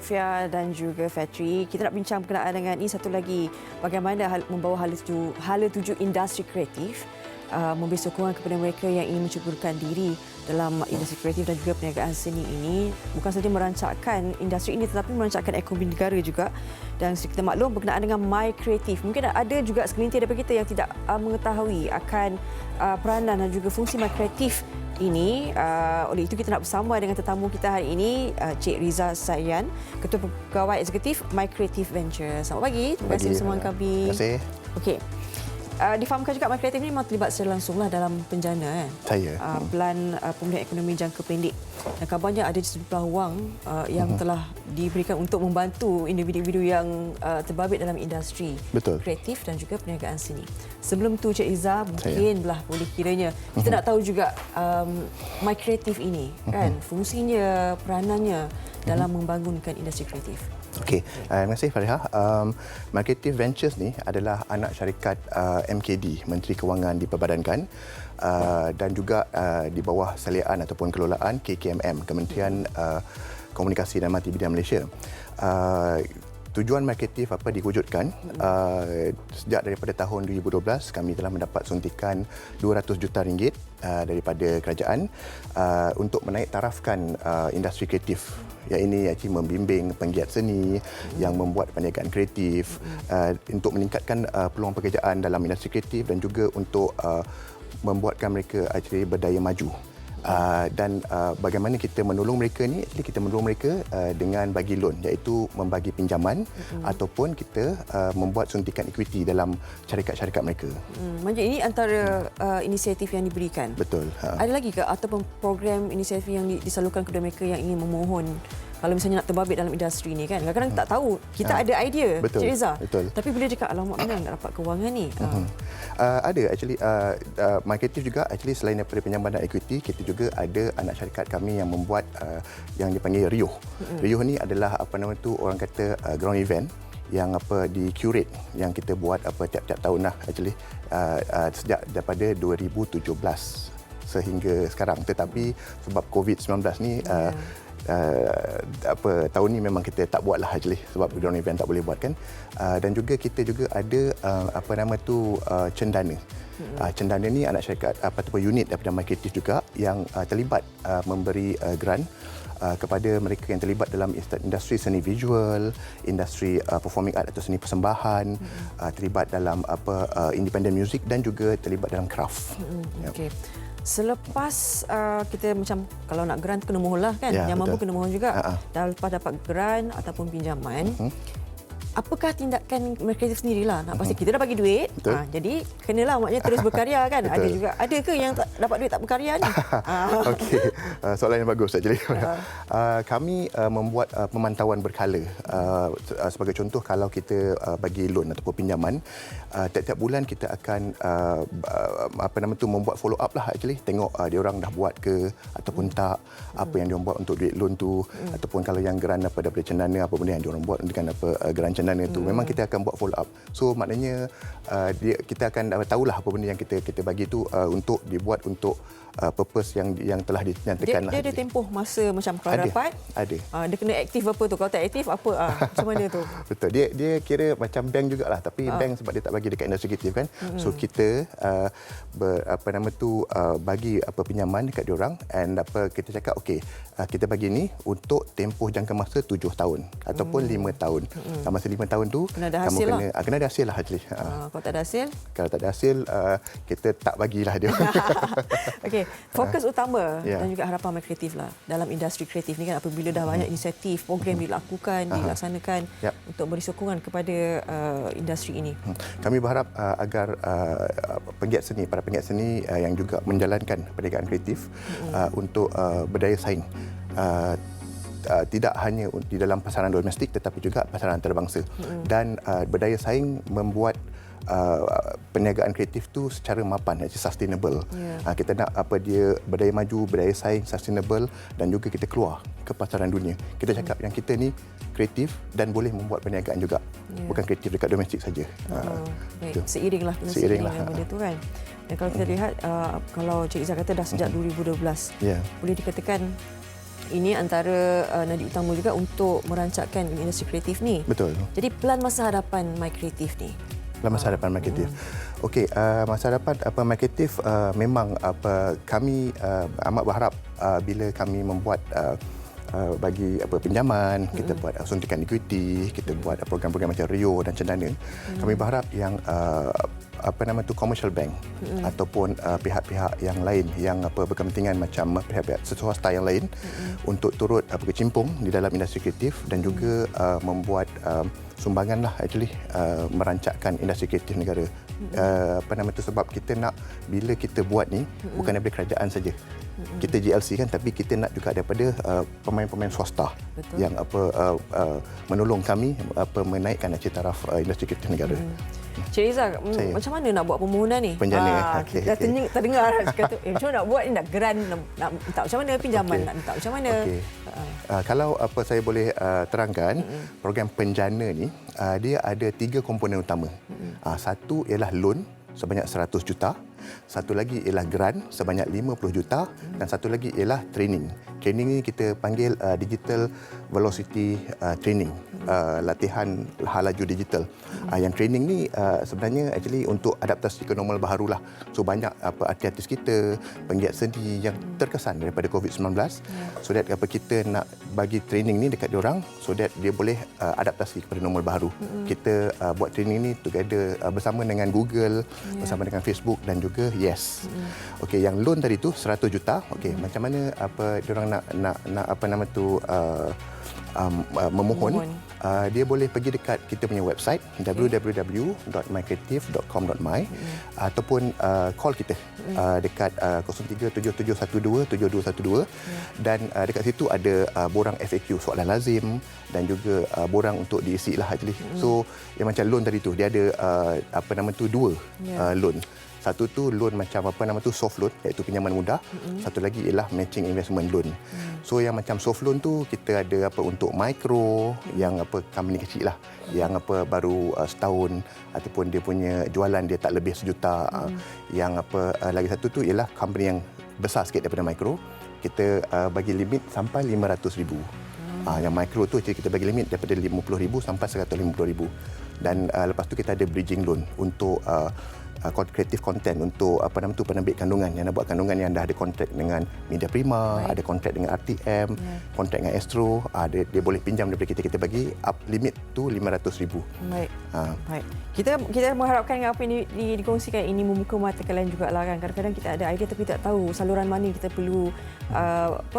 Sofia dan juga Fatri, kita nak bincang berkenaan dengan ini satu lagi, bagaimana membawa hala tuju industri kreatif memberi sokongan kepada mereka yang ingin menceburkan diri dalam industri kreatif dan juga perniagaan seni ini, bukan sahaja merancangkan industri ini tetapi merancangkan ekonomi negara juga. Dan kita maklum berkenaan dengan My Creative, mungkin ada juga segelintir daripada kita yang tidak mengetahui akan peranan dan juga fungsi My Creative ini. Oleh itu kita nak bersama dengan tetamu kita hari ini, Cik Riza Sayan, Ketua Pegawai Eksekutif My Creative Venture. Selamat pagi. Terima kasih bersama kami. Terima kasih. Okey. Difahamkan juga My Creative ini memang terlibat secara langsunglah dalam penjana Saya. Plan Pemulihan Ekonomi Jangka Pendek. Dan kabarnya ada sejumlah wang yang telah diberikan untuk membantu individu-individu yang terbabit dalam industri kreatif dan juga perniagaan seni. Sebelum tu Cik Iza, mungkinlah boleh kiranya kita nak tahu juga My Creative ini kan, fungsinya, peranannya dalam membangunkan industri kreatif. Okey, terima kasih Fariha. My Creative Ventures ni adalah anak syarikat MKD, Menteri Kewangan diperbadankan, dan juga di bawah salian ataupun kelolaan KKMM, Kementerian Komunikasi dan Multimedia Malaysia. Tujuan My Creative apa diwujudkan, sejak daripada tahun 2012 kami telah mendapat suntikan 200 juta ringgit daripada kerajaan untuk menaik tarafkan industri kreatif, iaitu membimbing penggiat seni yang membuat perniagaan kreatif, untuk meningkatkan peluang pekerjaan dalam industri kreatif dan juga untuk membuatkan mereka berdaya maju. Dan bagaimana kita menolong mereka ni, kita menolong mereka dengan bagi loan, iaitu membagi pinjaman ataupun kita membuat suntikan equity dalam syarikat-syarikat mereka. Maksudnya ini antara inisiatif yang diberikan. Betul. Ada lagi ke ataupun program inisiatif yang disalurkan kepada mereka yang ingin memohon, kalau misalnya nak terbabit dalam industri ni kan, kadang-kadang tak tahu, kita ada idea, Cik Riza, tapi bila cakap alamak mana nak dapat kewangan ni. Ada My Creative juga selain daripada pinjaman dan equity, kita juga ada anak syarikat kami yang membuat yang dipanggil RIOH. RIOH ni adalah orang kata ground event yang di curate, yang kita buat tiap-tiap tahun lah sejak daripada 2017 sehingga sekarang. Tetapi sebab COVID-19 ni tahun ni memang kita tak buat lah sebab ground event tak boleh buat kan. Dan juga kita juga ada Cendana. Cendana ni anak syarikat ataupun unit daripada My Creative juga yang terlibat memberi grant kepada mereka yang terlibat dalam industri seni visual, industri performing art atau seni persembahan, terlibat dalam independent music dan juga terlibat dalam craft. Okey. Selepas kita macam kalau nak grant kena mohon lah kan, yang mampu kena mohon juga. Dan lepas dapat grant ataupun pinjaman, apakah tindakan My Creative sendirilah nak pasti kita dah bagi duit, jadi kenalah maknanya terus berkarya kan. Ada ke yang tak dapat duit tak berkarya ni? Okey, soalan yang bagus actually. Kami membuat pemantauan berkala. Sebagai contoh, kalau kita bagi loan ataupun pinjaman, tiap-tiap bulan kita akan membuat follow up lah tengok dia orang dah buat ke ataupun tak, apa yang dia orang buat untuk duit loan tu, ataupun kalau yang grant daripada Cendana, apa benda yang dia orang buat dengan grant Cendana tu, memang kita akan buat follow up. So maknanya kita akan tahulah apa benda yang kita bagi tu untuk dibuat untuk purpose yang telah dinyatakan. Dia ada tempoh masa macam kalau dapat ada. Dia kena aktif apa tu, kalau tak aktif apa macam mana tu? Betul, dia kira macam bank jugalah, tapi bank sebab dia tak bagi dekat industri kreatif kan. So kita bagi pinjaman dekat diorang, and kita cakap okey, kita bagi ni untuk tempoh jangka masa 7 tahun ataupun 5 tahun. Masa 5 tahun tu kena ada hasil kena ada hasil lah kalau tak ada hasil, kita tak bagilah dia. Okey, fokus utama dan juga harapan My Creative lah dalam industri kreatif ni kan, apabila dah banyak inisiatif, program dilakukan, dilaksanakan untuk beri sokongan kepada industri ini. Kami berharap agar para penggiat seni yang juga menjalankan perniagaan kreatif untuk berdaya saing. tidak hanya di dalam pasaran domestik tetapi juga pasaran antarabangsa. Dan berdaya saing membuat perniagaan kreatif tu secara mapan, sustainable. Kita nak dia berdaya maju, berdaya saing, sustainable dan juga kita keluar ke pasaran dunia. Kita cakap yang kita ni kreatif dan boleh membuat perniagaan juga. Bukan kreatif dekat domestik saja. Seiringlah benda tu kan. Dan kalau kita lihat, kalau Cik Izzah kata dah sejak 2012, boleh dikatakan ini antara nadi utama juga untuk merancangkan industri kreatif ni. Betul. Jadi plan masa hadapan My Creative ni. Masa hadapan My Creative. Okey, masa hadapan My Creative memang kami amat berharap bila kami membuat bagi pinjaman, kita buat suntikan ekuiti, kita buat program-program macam Rio dan Cendana. Kami berharap yang commercial bank ataupun pihak-pihak yang lain yang berkepentingan macam pihak-pihak swasta yang lain untuk turut berkecimpung di dalam industri kreatif dan juga membuat sumbangan lah merancangkan industri kreatif negara. Sebab kita nak bila kita buat ni bukan daripada kerajaan saja. Kita GLC kan, tapi kita nak juga daripada pemain-pemain swasta. Betul. Yang menolong kami menaikkan taraf industri kreatif negara. Cik Izzah, macam mana nak buat permohonan ni? Penjana. Dah terdengar kata, macam mana nak buat ni, nak grant, nak minta macam mana, pinjaman nak minta macam mana? Kalau saya boleh terangkan, program penjana ni dia ada 3 komponen utama. Satu ialah loan sebanyak 100 juta, satu lagi ialah grant sebanyak 50 juta dan satu lagi ialah training. Training ni kita panggil digital velocity training, latihan laju digital. Yang training ni sebenarnya untuk adaptasi ke normal baharu lah. So banyak artis-artis kita, penggiat seni yang terkesan daripada COVID-19. So that kita nak bagi training ni dekat diorang so that dia boleh adaptasi kepada normal baharu. Kita buat training ni together bersama dengan Google, bersama dengan Facebook dan juga Yes. Okey, yang loan tadi tu 100 juta. Okey, macam mana diorang nak memohon. Dia boleh pergi dekat kita punya website www.mycreative.com.my ataupun call kita dekat 0377127212 dan dekat situ ada borang FAQ, soalan lazim dan juga borang untuk diisi lah So yang macam loan tadi tu dia ada dua loan. Satu tu loan macam soft loan, iaitu pinjaman mudah. Satu lagi ialah matching investment loan. So yang macam soft loan tu kita ada untuk micro, yang company kecil lah, yang baru setahun ataupun dia punya jualan dia tak lebih sejuta. Yang lagi satu tu ialah company yang besar sikit daripada micro. Kita bagi limit sampai 500,000. Yang micro tu kita bagi limit daripada 50,000 sampai 150,000. Dan lepas tu kita ada bridging loan untuk kreatif content, untuk penerbit kandungan yang nak buat kandungan yang dah ada kontrak dengan Media Prima, ada kontrak dengan RTM, kontrak dengan Astro, dia boleh pinjam daripada kita bagi up limit tu 500,000. Baik. Baik. Kita mengharapkan apa yang dikongsikan ini membuka mata kalian jugalah kan. Kadang-kadang kita ada idea tapi tak tahu saluran mana kita perlu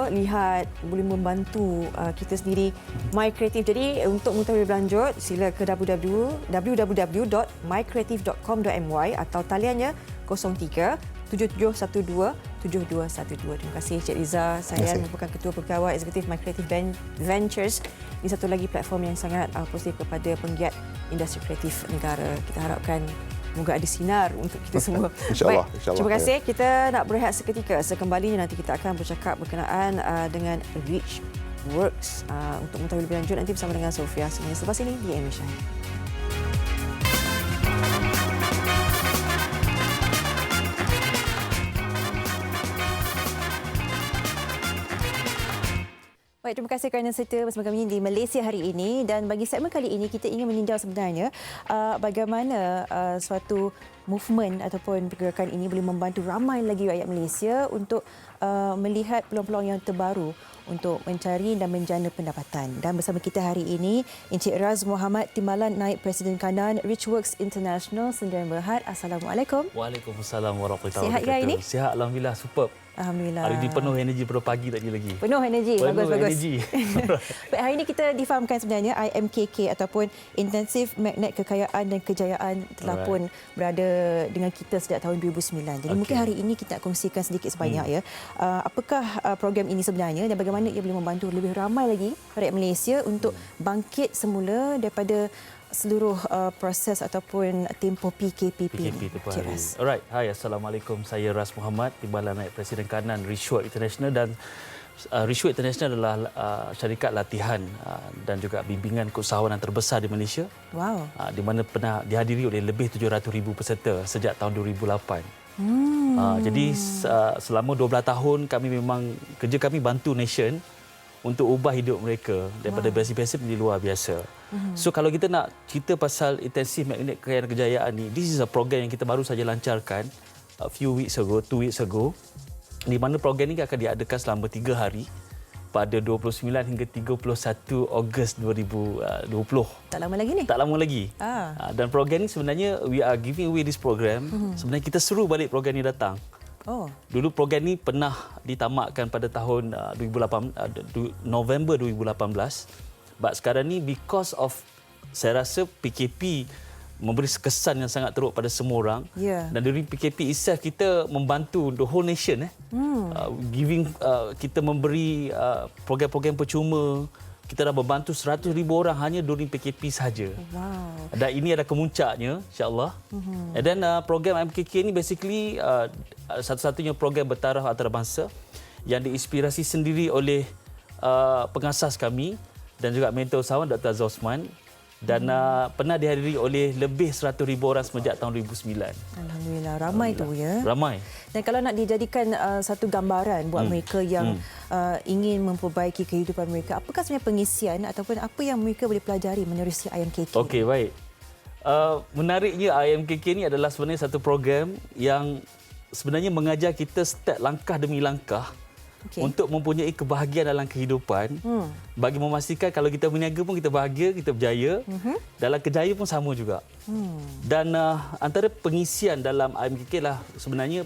lihat, boleh membantu kita sendiri My Creative. Jadi untuk mengetahui lebih lanjut sila ke www.mycreative.com.my atau taliannya 03 7712 7212. Terima kasih Cik Izzah. Saya merupakan Ketua Pegawai Eksekutif My Creative Ventures. Ini satu lagi platform yang sangat positif kepada penggiat industri kreatif negara. Kita harapkan semoga ada sinar untuk kita semua. InsyaAllah. Terima kasih. Kita nak berehat seketika. Sekembalinya nanti kita akan bercakap berkenaan dengan Rich Works. Untuk mengetahui lebih lanjut nanti bersama dengan Sofia. Semuanya selepas ini di Asia. Baik, terima kasih kerana serta bersama kami di Malaysia hari ini. Dan bagi segmen kali ini, kita ingin meninjau sebenarnya bagaimana suatu movement ataupun pergerakan ini boleh membantu ramai lagi rakyat Malaysia untuk melihat peluang-peluang yang terbaru untuk mencari dan menjana pendapatan. Dan bersama kita hari ini, Encik Raz Muhammad Timbalan, Naib Presiden Kanan Rich Works International Sdn Bhd. Assalamualaikum. Waalaikumsalam warahmatullahi wabarakatuh. Sihat hari ini? Sihat, alhamdulillah, superb. Alhamdulillah. Hari ini penuh energi pada pagi tadi lagi. Penuh energi. Penuh Bagus. energi. Baik, hari ini kita difahamkan sebenarnya IMKK ataupun Intensif Magnet Kekayaan dan Kejayaan telah pun berada dengan kita sejak tahun 2009. Jadi mungkin hari ini kita nak kongsikan sedikit sebanyak apakah program ini sebenarnya dan bagaimana ia boleh membantu lebih ramai lagi rakyat Malaysia untuk bangkit semula daripada seluruh proses ataupun tempoh PKP tempoh hari. Alright. Hai, Assalamualaikum. Saya Ras Muhammad, Timbalan Naib Presiden Kanan Rishwood International, dan Rishwood International adalah syarikat latihan dan juga bimbingan keusahawanan terbesar di Malaysia. Wow. Di mana pernah dihadiri oleh lebih 700,000 peserta sejak tahun 2008. Jadi selama 12 tahun kerja kami bantu nation untuk ubah hidup mereka daripada biasa-biasa menjadi luar biasa. So kalau kita nak cerita pasal Intensif Magnet Kekayaan Kejayaan ni, this is a program yang kita baru saja lancarkan a few weeks ago, 2 weeks ago, di mana program ini akan diadakan selama 3 hari pada 29 hingga 31 Ogos 2020. Tak lama lagi ni? Tak lama lagi. Dan program ini sebenarnya we are giving away this program. Sebenarnya kita seru balik program ini datang. Dulu program ni pernah ditamatkan pada tahun November 2018. But sekarang ni because of saya rasa PKP memberi kesan yang sangat teruk pada semua orang. Dan dari PKP itself kita membantu the whole nation kita memberi program-program percuma. Kita dah membantu 100,000 orang hanya during PKP sahaja. Wow. Dan ini adalah kemuncaknya, insya-Allah. Dan program MKK ini basically satu-satunya program bertaraf antarabangsa yang diinspirasi sendiri oleh pengasas kami dan juga mentor usahawan Dr. Zosman, dan pernah dihadiri oleh lebih 100,000 orang semenjak tahun 2009. Alhamdulillah, ramai tu ya. Ramai. Dan kalau nak dijadikan satu gambaran buat mereka yang ingin memperbaiki kehidupan mereka, apakah sebenarnya pengisian ataupun apa yang mereka boleh pelajari menerusi IMKK? Okey, baik. Menariknya IMKK ini adalah sebenarnya satu program yang sebenarnya mengajar kita step langkah demi langkah untuk mempunyai kebahagiaan dalam kehidupan. Bagi memastikan kalau kita berniaga pun kita bahagia, kita berjaya. Dalam kerjaya pun sama juga. Dan antara pengisian dalam IMKK lah sebenarnya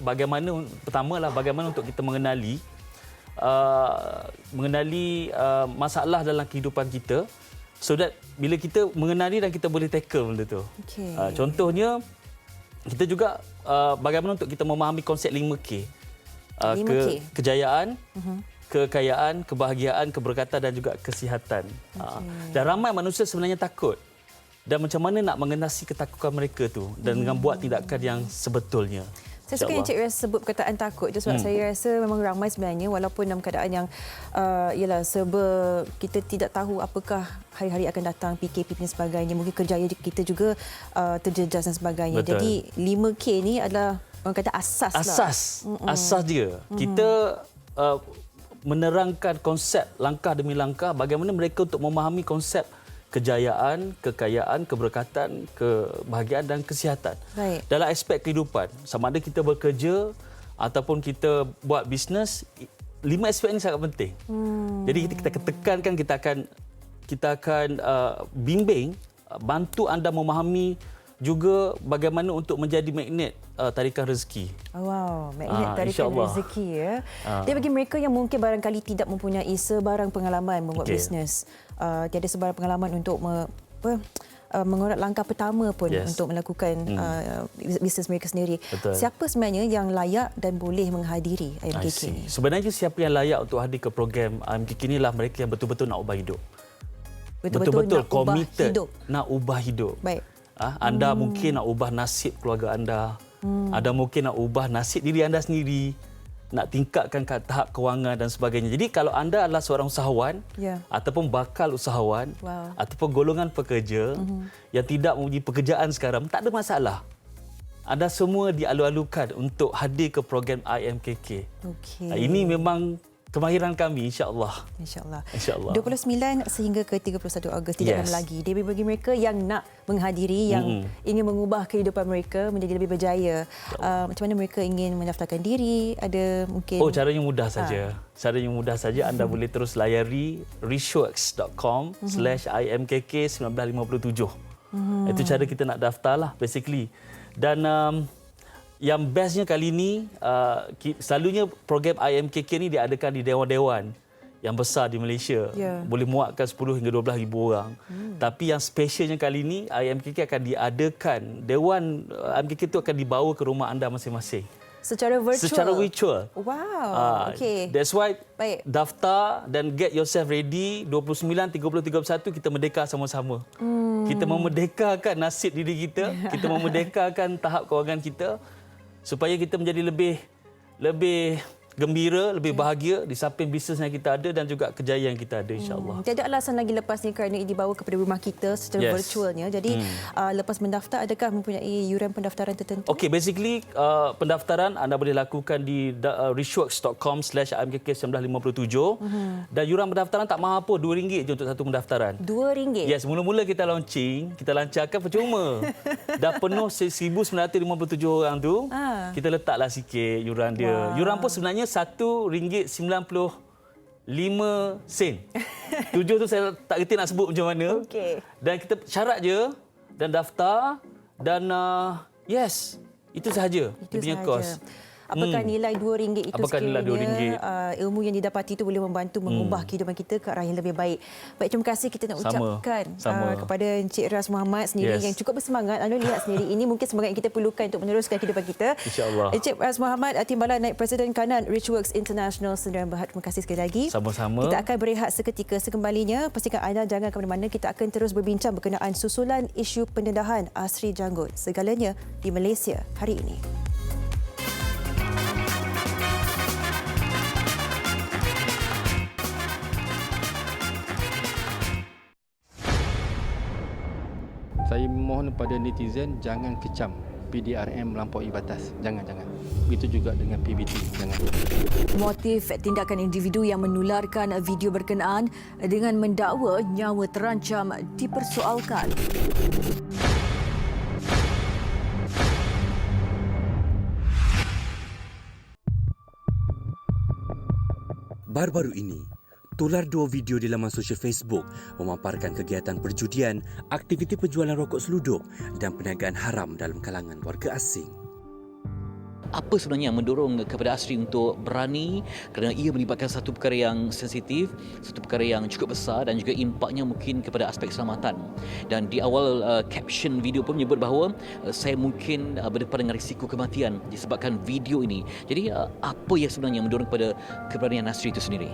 pertamalah bagaimana untuk kita mengenali masalah dalam kehidupan kita, so that bila kita mengenali dan kita boleh tackle benda tu. Contohnya kita juga bagaimana untuk kita memahami konsep 5K. Kejayaan, kekayaan, kebahagiaan, keberkatan dan juga kesihatan. Dan ramai manusia sebenarnya takut. Dan macam mana nak mengenasi ketakutan mereka tu dan dengan buat tindakan yang sebetulnya. Saya suka yang Cik Ras sebut perkataan takut itu sebab saya rasa memang ramai sebenarnya walaupun dalam keadaan yang serba kita tidak tahu apakah hari-hari akan datang, PKP dan sebagainya, mungkin kerjaya kita juga terjejas dan sebagainya. Jadi 5K ni adalah orang kata asas lah. Asas dia. Kita menerangkan konsep langkah demi langkah bagaimana mereka untuk memahami konsep kejayaan, kekayaan, keberkatan, kebahagiaan dan kesihatan. Dalam aspek kehidupan, sama ada kita bekerja ataupun kita buat bisnes, 5 aspek ini sangat penting. Jadi kita tekankan, kita akan bimbing, bantu anda memahami juga bagaimana untuk menjadi magnet tarikan rezeki. Magnet tarikan rezeki ya. Dia bagi mereka yang mungkin barangkali tidak mempunyai sebarang pengalaman membuat bisnes, tiada sebarang pengalaman untuk mengorak langkah pertama pun untuk melakukan bisnes mereka sendiri. Siapa sebenarnya yang layak dan boleh menghadiri IMKK ini? Sebenarnya siapa yang layak untuk hadir ke program IMKK inilah mereka yang betul-betul nak ubah hidup. Betul-betul committed nak ubah hidup. Baik. Anda mungkin nak ubah nasib keluarga anda. Anda mungkin nak ubah nasib diri anda sendiri. Nak tingkatkan tahap kewangan dan sebagainya. Jadi kalau anda adalah seorang usahawan ataupun bakal usahawan ataupun golongan pekerja yang tidak mempunyai pekerjaan sekarang, tak ada masalah. Anda semua dialu-alukan untuk hadir ke program IMKK. Ini memang kemahiran kami, insya-Allah. Insya-Allah. 29 sehingga ke 31 Ogos tidak lama lagi. Dia bagi mereka yang nak menghadiri, yang ingin mengubah kehidupan mereka menjadi lebih berjaya. Macam mana mereka ingin mendaftarkan diri? Ada mungkin caranya mudah saja. Caranya mudah saja. Anda boleh terus layari rishworks.com/imkk1957. Itu cara kita nak daftarlah basically. Dan Yang bestnya kali ini, selalunya program IMKK ni diadakan di dewan-dewan yang besar di Malaysia. Boleh muatkan 10 hingga 12 ribu orang. Tapi yang specialnya kali ini, IMKK akan diadakan, dewan IMKK itu akan dibawa ke rumah anda masing-masing. Secara virtual? Wow. Okay. That's why Baik. daftar dan get yourself ready. 29, 30, 31 kita merdeka sama-sama. Kita memerdekakan nasib diri kita. Kita memerdekakan tahap kewangan kita supaya kita menjadi lebih gembira, lebih bahagia di samping bisnes yang kita ada dan juga kejayaan yang kita ada, insya-Allah. Tiada alasan lagi lepas ni kerana ini dibawa kepada rumah kita secara virtualnya. Jadi lepas mendaftar, adakah mempunyai yuran pendaftaran tertentu? Okey, basically pendaftaran anda boleh lakukan di richworks.com/imkk1957 dan yuran pendaftaran tak mahal apa, RM2 je untuk satu pendaftaran. RM2? Yes, mula-mula kita launching, kita lancarkan percuma. Dah penuh 1,957 orang tu, kita letaklah sikit yuran dia. Yuran pun sebenarnya RM1.95. 7 tu saya tak kerti nak sebut macam mana. Dan kita syarat je dan daftar dan yes, itu sahaja. Itu punya kos. Apakah nilai RM2 itu sekiranya ilmu yang didapati itu boleh membantu mengubah kehidupan kita ke arah yang lebih baik. Baik, terima kasih kita nak ucapkan kepada Encik Ras Muhammad sendiri yang cukup bersemangat. Anda lihat sendiri, ini mungkin semangat yang kita perlukan untuk meneruskan kehidupan kita. InsyaAllah. Encik Ras Muhammad, Timbalan Naib Presiden Kanan Richworks International Sdn Bhd. Terima kasih sekali lagi. Sama-sama. Kita akan berehat seketika. Sekembalinya, pastikan anda jangan ke mana-mana. Kita akan terus berbincang berkenaan susulan isu pendedahan Asri Janggut. Segalanya di Malaysia hari ini. Saya mohon kepada netizen jangan kecam PDRM melampaui batas. Jangan. Begitu juga dengan PBT. Jangan. Motif tindakan individu yang menularkan video berkenaan dengan mendakwa nyawa terancam dipersoalkan. Baru-baru ini, tular dua video di laman sosial Facebook memaparkan kegiatan perjudian, aktiviti penjualan rokok seluduk dan perniagaan haram dalam kalangan warga asing. Apa sebenarnya yang mendorong kepada Asri untuk berani kerana ia melibatkan satu perkara yang sensitif, satu perkara yang cukup besar dan juga impaknya mungkin kepada aspek keselamatan. Dan di awal caption video pun menyebut bahawa saya mungkin berdepan dengan risiko kematian disebabkan video ini. Jadi apa yang sebenarnya mendorong kepada keberanian Asri itu sendiri?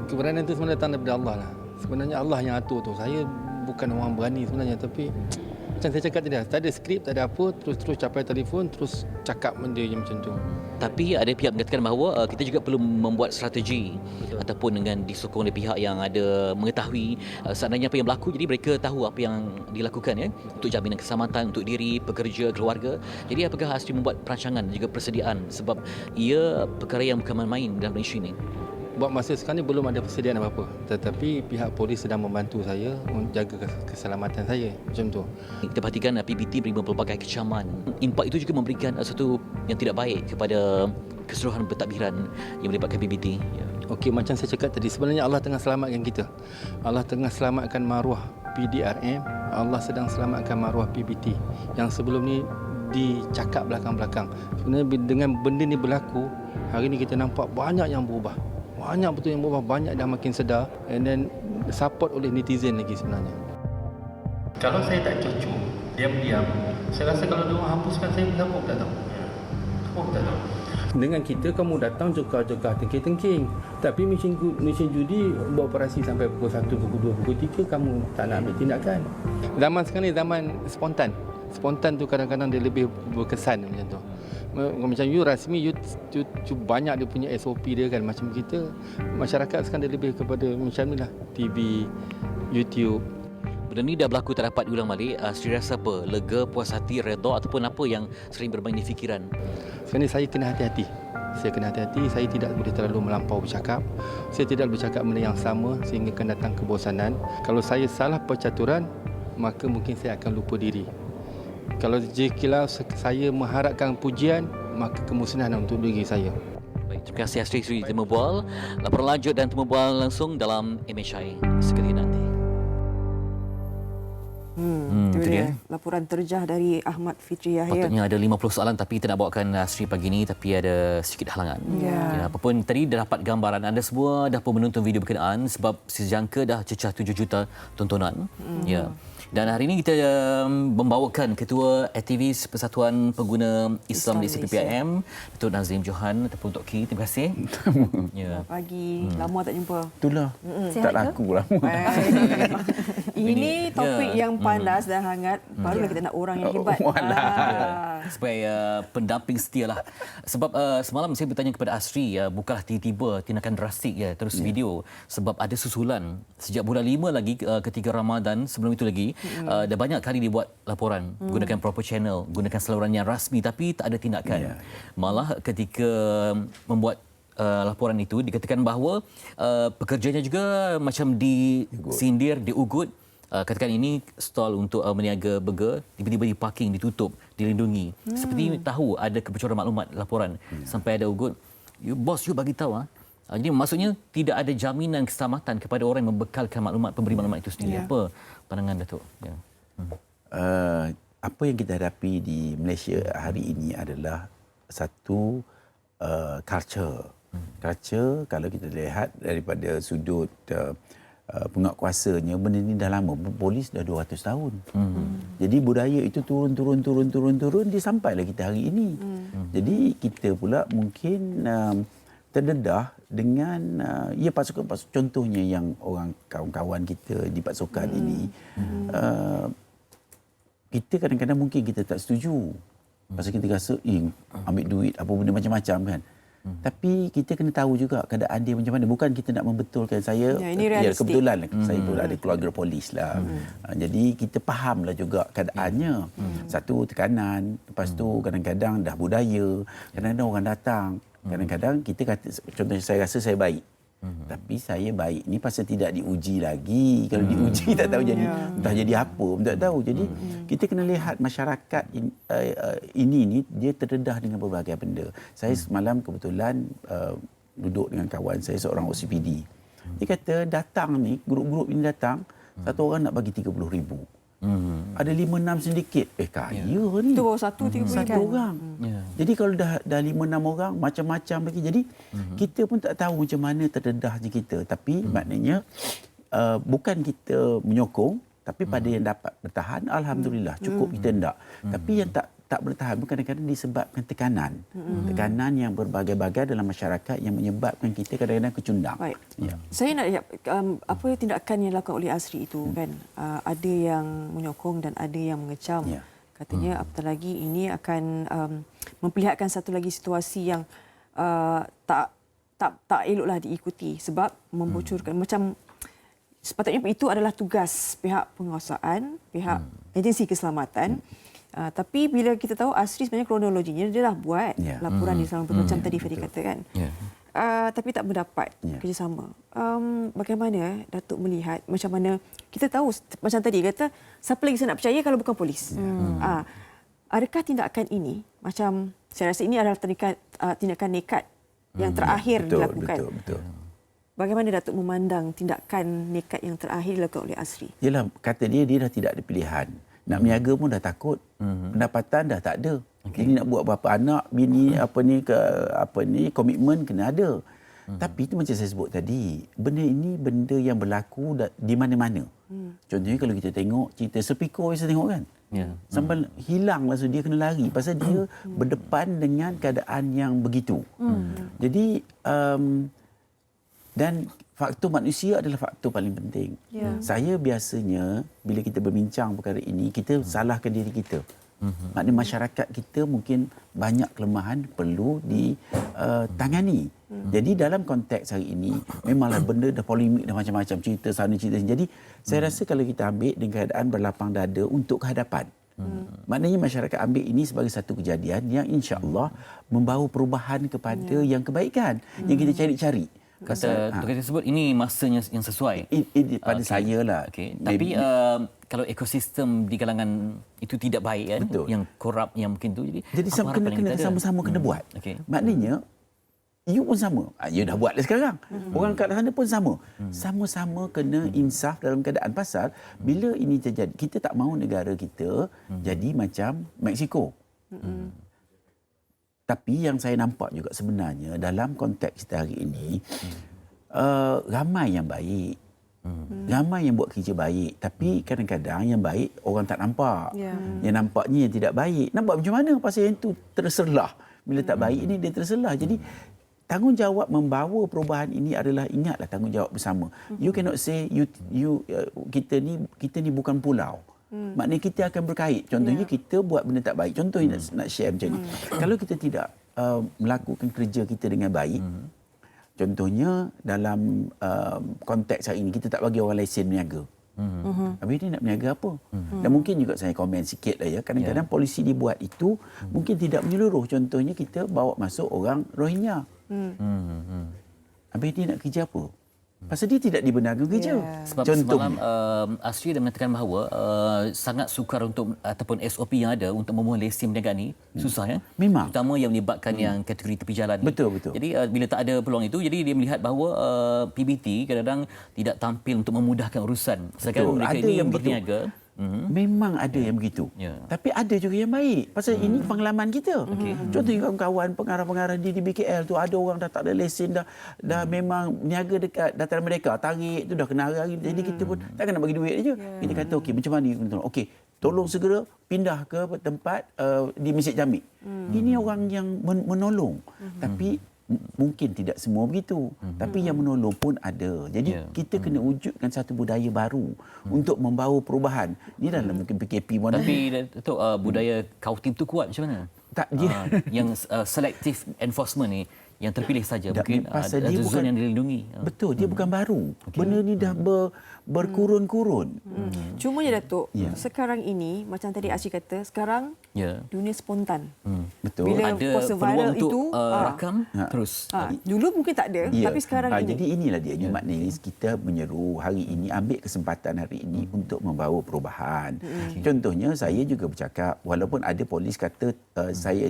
Keberanian itu sebenarnya datang daripada Allah lah. Sebenarnya Allah yang atur tu. Saya bukan orang berani sebenarnya, tapi macam saya cakap tadi, tak ada skrip, tak ada apa, terus capai telefon, terus cakap benda yang macam tu. Tapi ada pihak mengatakan bahawa kita juga perlu membuat strategi. Betul. Ataupun dengan disokong oleh pihak yang ada mengetahui seandainya apa yang berlaku, jadi mereka tahu apa yang dilakukan untuk jaminan keselamatan untuk diri, pekerja, keluarga. Jadi apakah Asri membuat perancangan dan juga persediaan sebab ia perkara yang bukan main-main dalam isu ini? Buat masa sekarang ni belum ada persediaan apa-apa, tetapi pihak polis sedang membantu saya menjaga keselamatan saya macam tu. Kita perhatikan PBT beri pelbagai kecaman. Impak itu juga memberikan sesuatu yang tidak baik kepada keseluruhan pentadbiran yang melibatkan PBT. Okey, macam saya cakap tadi, sebenarnya Allah tengah selamatkan kita. Allah tengah selamatkan maruah PDRM, Allah sedang selamatkan maruah PBT yang sebelum ni dicakap belakang-belakang. Sebenarnya dengan benda ni berlaku, hari ni kita nampak banyak yang berubah. Banyak betul yang berubah, banyak dah makin sedar and then support oleh netizen lagi sebenarnya. Kalau saya tak cucu, diam-diam, saya rasa kalau diorang hapuskan saya, siapa pun tak tahu. Dengan kita, kamu datang jokar-jokar, tengking-tengking. Tapi mesin judi beroperasi sampai pukul 1, pukul 2, pukul 3, kamu tak nak ambil tindakan. Zaman sekarang ni zaman spontan. Spontan tu kadang-kadang dia lebih berkesan macam tu. Macam you rasmi, you banyak dia punya SOP dia kan. Macam kita, masyarakat sekarang dia lebih kepada macam ni lah, TV, YouTube. Benda ni dah berlaku tak dapat diulang balik. Sri rasa apa? Lega, puas hati, redha ataupun apa yang sering bermain di fikiran? Sebenarnya saya kena hati-hati. Saya tidak boleh terlalu melampau bercakap. Saya tidak bercakap benda yang sama sehingga akan datang kebosanan. Kalau saya salah percaturan, maka mungkin saya akan lupa diri. Kalau jika saya mengharapkan pujian, maka kemusnahan untuk diri saya. Baik, terima kasih Asri Suri Temu Bual. Laporan lanjut dan Temu Bual langsung dalam MHI seketika nanti. Itu Itu dia dia. laporan terjah dari Ahmad Fitri Yahya. Patutnya ada 50 soalan tapi kita nak bawakan Sri pagi ni tapi ada sedikit halangan. Ya. Apa pun tadi dah dapat gambaran anda semua dah pun menonton video berkenaan sebab sejangka dah cecah 7 juta tontonan. Ya. Dan hari ini kita membawakan Ketua Aktivis Persatuan Pengguna Islam di CPPIM, Datuk Nazim Johan ataupun Tok Ki. Terima kasih. Ya. Pagi, lama tak jumpa. Itulah. Tak laku lama. Ini topik yang panas dan hangat. Barulah kita nak orang yang hebat. Sebagai pendamping setia lah. Sebab semalam saya bertanya kepada Asri, bukanlah tiba-tiba tindakan drastik terus video. Sebab ada susulan sejak bulan 5 lagi ketika Ramadan, sebelum itu lagi dah banyak kali dibuat laporan gunakan proper channel, gunakan saluran yang rasmi tapi tak ada tindakan. Malah ketika membuat laporan itu dikatakan bahawa pekerjanya juga macam disindir, diugut. Katakan ini stall untuk meniaga burger, tiba-tiba diparking, ditutup, dilindungi. Seperti tahu ada kebocoran maklumat laporan sampai ada ugut. Bos, you bagi tahu. Jadi maksudnya tidak ada jaminan keselamatan kepada orang yang membekalkan maklumat, pemberi maklumat itu sendiri. Apa pandangan Datuk? Ya. Apa yang kita hadapi di Malaysia hari ini adalah satu culture. Culture kalau kita lihat daripada sudut penguatkuasanya, benda ini dah lama. Polis dah 200 tahun. Jadi budaya itu turun, dia sampailah kita hari ini. Jadi kita pula mungkin terdedah dengan pasukan contohnya yang orang kawan-kawan kita di pasukan ini. Kita kadang-kadang mungkin kita tak setuju. Pasal kita rasa ambil duit apa benda macam-macam kan. Tapi kita kena tahu juga keadaan dia macam mana. Bukan kita nak membetulkan saya. Kebetulan saya pun ada keluarga polis lah. Jadi kita fahamlah juga keadaannya. Satu tekanan, lepas tu kadang-kadang dah budaya, kadang-kadang orang datang. Kadang-kadang kita kata, contohnya saya rasa saya baik. Tapi saya baik ni pasal tidak diuji lagi. Kalau diuji tak tahu entah jadi apa pun tak tahu. Jadi kita kena lihat masyarakat ini ni dia terdedah dengan berbagai benda. Saya semalam kebetulan duduk dengan kawan saya seorang OCPD. Dia kata datang ni, grup-grup ini datang, satu orang nak bagi 30,000. Ada 5-6 sindiket. Kaya ni. Itu baru satu orang. Jadi kalau dah 5-6 orang, macam-macam lagi. Jadi kita pun tak tahu macam mana terdedahnya kita. Tapi maknanya bukan kita menyokong, tapi pada yang dapat bertahan, alhamdulillah cukup kita hendak. Tapi yang tak bertahan pun kadang-kadang disebabkan tekanan. Tekanan yang berbagai-bagai dalam masyarakat yang menyebabkan kita kadang-kadang kecundang. Baik. Saya nak lihat apa tindakan yang dilakukan oleh Asri itu kan. Ada yang menyokong dan ada yang mengecam. Katanya apatah lagi ini akan memperlihatkan satu lagi situasi yang tak eloklah diikuti sebab membocorkan macam sepatutnya itu adalah tugas pihak penguasaan, pihak agensi keselamatan. Tapi bila kita tahu Asri sebenarnya kronologinya dia dah buat laporan di dalam macam tadi Fadi katakan. Tapi tak mendapat kerjasama. Bagaimana Datuk melihat macam mana kita tahu macam tadi kata siapa lagi saya nak percaya kalau bukan polis. Adakah tindakan ini macam saya rasa ini adalah tindakan nekat yang terakhir dilakukan. Betul. Bagaimana Datuk memandang tindakan nekat yang terakhir dilakukan oleh Asri? Yalah, kata dia dah tidak ada pilihan. Nak berniaga pun dah takut. Pendapatan dah tak ada. Jadi nak buat berapa anak, bini komitmen kena ada. Tapi itu macam saya sebut tadi, benda ini benda yang berlaku di mana-mana. Contohnya kalau kita tengok cerita Sepiko saya tengok kan. Sampai hilang masa dia kena lari pasal dia berdepan dengan keadaan yang begitu. Jadi dan faktor manusia adalah faktor paling penting. Saya biasanya bila kita berbincang perkara ini, kita salahkan diri kita. Maknanya masyarakat kita mungkin banyak kelemahan perlu ditangani. Jadi dalam konteks hari ini, memanglah benda dah polemik, dah macam-macam cerita sana cerita sini. Jadi saya rasa kalau kita ambil dengan keadaan berlapang dada untuk kehadapan. Maknanya masyarakat ambil ini sebagai satu kejadian yang insya-Allah membawa perubahan kepada yang kebaikan yang kita cari-cari. Kata kita sebut ini masanya yang sesuai pada saya lah. Tapi kalau ekosistem di kalangan itu tidak baik kan, yang korup yang mungkin tu, jadi kena sama-sama kena buat. Maknanya You pun sama. You dah buat dah sekarang. Orang kat sana pun sama. Sama-sama kena insaf dalam keadaan pasal bila ini terjadi, kita tak mahu negara kita jadi macam Mexico. Tapi yang saya nampak juga sebenarnya dalam konteks kita hari ini, ramai yang baik. Ramai yang buat kerja baik. Tapi kadang-kadang yang baik orang tak nampak. Yang nampaknya yang tidak baik. Nampak macam mana? Pasal yang itu terselah. Bila tak baik ini dia terselah. Jadi tanggungjawab membawa perubahan ini adalah, ingatlah tanggungjawab bersama. You cannot say kita ni bukan pulau. Maknanya kita akan berkait. Contohnya kita buat benda tak baik. Contohnya nak share macam ni. Kalau kita tidak melakukan kerja kita dengan baik, contohnya dalam konteks hari ini kita tak bagi orang lesen berniaga. Habis ni nak berniaga apa? Dan mungkin juga saya komen sikit lah ya. Kadang-kadang polisi dibuat itu mungkin tidak menyeluruh. Contohnya kita bawa masuk orang Rohingya. Habis dia nak kerja apa? Pasal dia tidak dibenarkan kerja. Sebab semalam Asri dah mengatakan bahawa sangat sukar untuk ataupun SOP yang ada untuk memohon lesen perniagaan ni susah ya. Memang. Terutama yang melibatkan yang kategori tepi jalan. Betul. Jadi bila tak ada peluang itu, jadi dia melihat bahawa PBT kadang-kadang tidak tampil untuk memudahkan urusan. Sedangkan mereka ini yang berniaga. Memang ada yang begitu. Tapi ada juga yang baik. Pasal ini pengalaman kita. Contohnya kawan-kawan pengarah-pengarah di BKL tu, ada orang dah tak ada lesen, dah memang niaga dekat dataran mereka, tarik tu dah kena hari. Jadi kita pun takkan nak bagi duit aja. Kita kata okey, macam mana? Okey, tolong segera pindah ke tempat di Mesjid Jamik. Ini orang yang menolong. Tapi mungkin tidak semua begitu. Tapi yang menolong pun ada. Jadi kita kena wujudkan satu budaya baru untuk membawa perubahan. Ini dalam mungkin PKP pun. Tapi Datuk, budaya kautim tu kuat macam mana? Tak dia. Yang selective enforcement ni yang terpilih saja. Mungkin pasal ada dia zon bukan yang dilindungi. Betul, dia bukan baru. Benda ni dah berkurun-kurun. Cumanya Datuk, sekarang ini macam tadi Asri kata, sekarang dunia spontan. Betul. Bila ada kuasa peluang viral untuk itu rakam terus. Dulu mungkin tak ada, tapi sekarang ini. Jadi inilah dia. Maknanya kita menyeru hari ini, ambil kesempatan hari ini untuk membawa perubahan. Contohnya saya juga bercakap, walaupun ada polis kata saya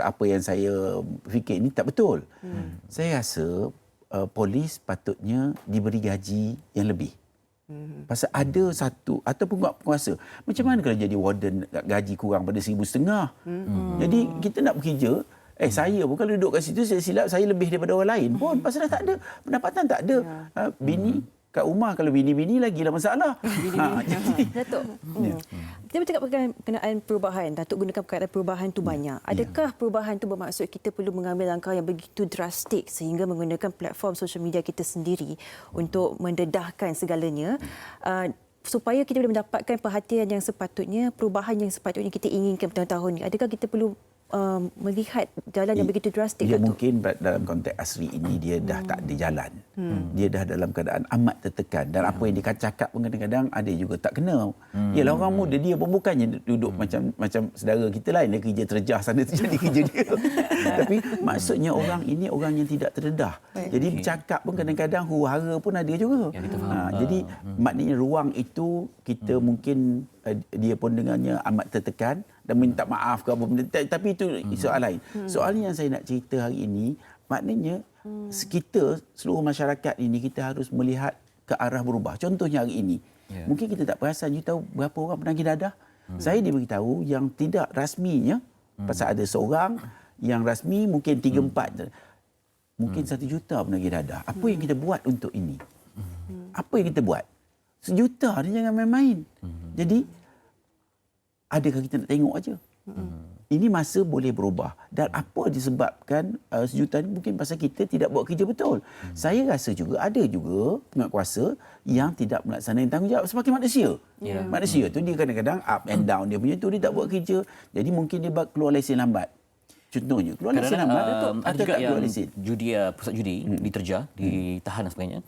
apa yang saya fikir ini tak betul. Saya rasa polis patutnya diberi gaji yang lebih. Pasal ada satu ataupun penguasa. Macam mana kalau jadi warden gaji kurang pada 1,500? Jadi kita nak bekerja, saya pun kalau duduk kat situ saya silap saya lebih daripada orang lain pun. Pasal dah tak ada pendapatan, tak ada. Bini kat rumah, kalau bini-bini lagilah masalah. Datuk, kita bercakap berkenaan perubahan. Datuk gunakan perkataan perubahan tu banyak. Adakah perubahan tu bermaksud kita perlu mengambil langkah yang begitu drastik sehingga menggunakan platform sosial media kita sendiri untuk mendedahkan segalanya supaya kita boleh mendapatkan perhatian yang sepatutnya, perubahan yang sepatutnya kita inginkan bertahun-tahun ni? Adakah kita perlu melihat jalan yang begitu drastik? Dia mungkin dalam konteks Asri ini dia dah tak ada jalan. Dia dah dalam keadaan amat tertekan dan apa yang dia cakap pun kadang-kadang ada juga tak kena. Yalah, orang muda dia pun bukannya duduk macam saudara kita lain, dia kerja terjah sana jadi kerja dia. Tapi maksudnya orang ini orang yang tidak terdedah. Jadi bercakap pun kadang-kadang huru-hara pun ada juga. Jadi maknanya ruang itu kita mungkin dia pun dengannya amat tertekan dan minta maaf ke apa benda. Tapi itu soal lain. Soal yang saya nak cerita hari ini, maknanya kita seluruh masyarakat ini kita harus melihat ke arah berubah. Contohnya hari ini, mungkin kita tak perasan, you tahu berapa orang penagih dadah? Saya diberitahu yang tidak rasminya, pasal ada seorang yang rasmi mungkin 3-4, mungkin 1 juta penagih dadah. Apa yang kita buat untuk ini? Apa yang kita buat? 1 juta ni jangan main-main. Jadi adakah kita nak tengok aja? Ini masa boleh berubah. Dan apa disebabkan 1 juta ni mungkin pasal kita tidak buat kerja betul. Saya rasa juga ada juga penguatkuasa yang tidak melaksanakan tanggungjawab sebagai manusia. Manusia tu dia kadang-kadang up and down dia punya tu, dia tak buat kerja. Jadi mungkin dia keluar lesen lambat. Contohnya keluar lesen lambat ada juga yang judi, pusat judi diterja, ditahan dan sebagainya.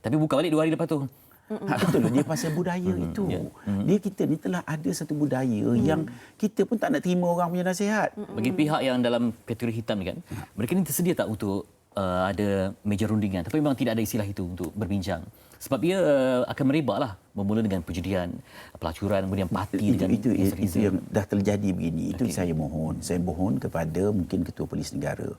Tapi buka balik 2 hari lepas tu. Betul lah, dia pasal budaya itu. Dia kita ni telah ada satu budaya yang kita pun tak nak terima orang punya nasihat. Bagi pihak yang dalam kategori hitam ni kan, mereka ni tersedia tak untuk ada meja rundingan? Tapi memang tidak ada istilah itu untuk berbincang. Sebab ia akan merebak lah, bermula dengan perjudian, pelacuran, kemudian parti dengan itu yang dah terjadi begini. Itu saya mohon kepada mungkin Ketua Polis Negara.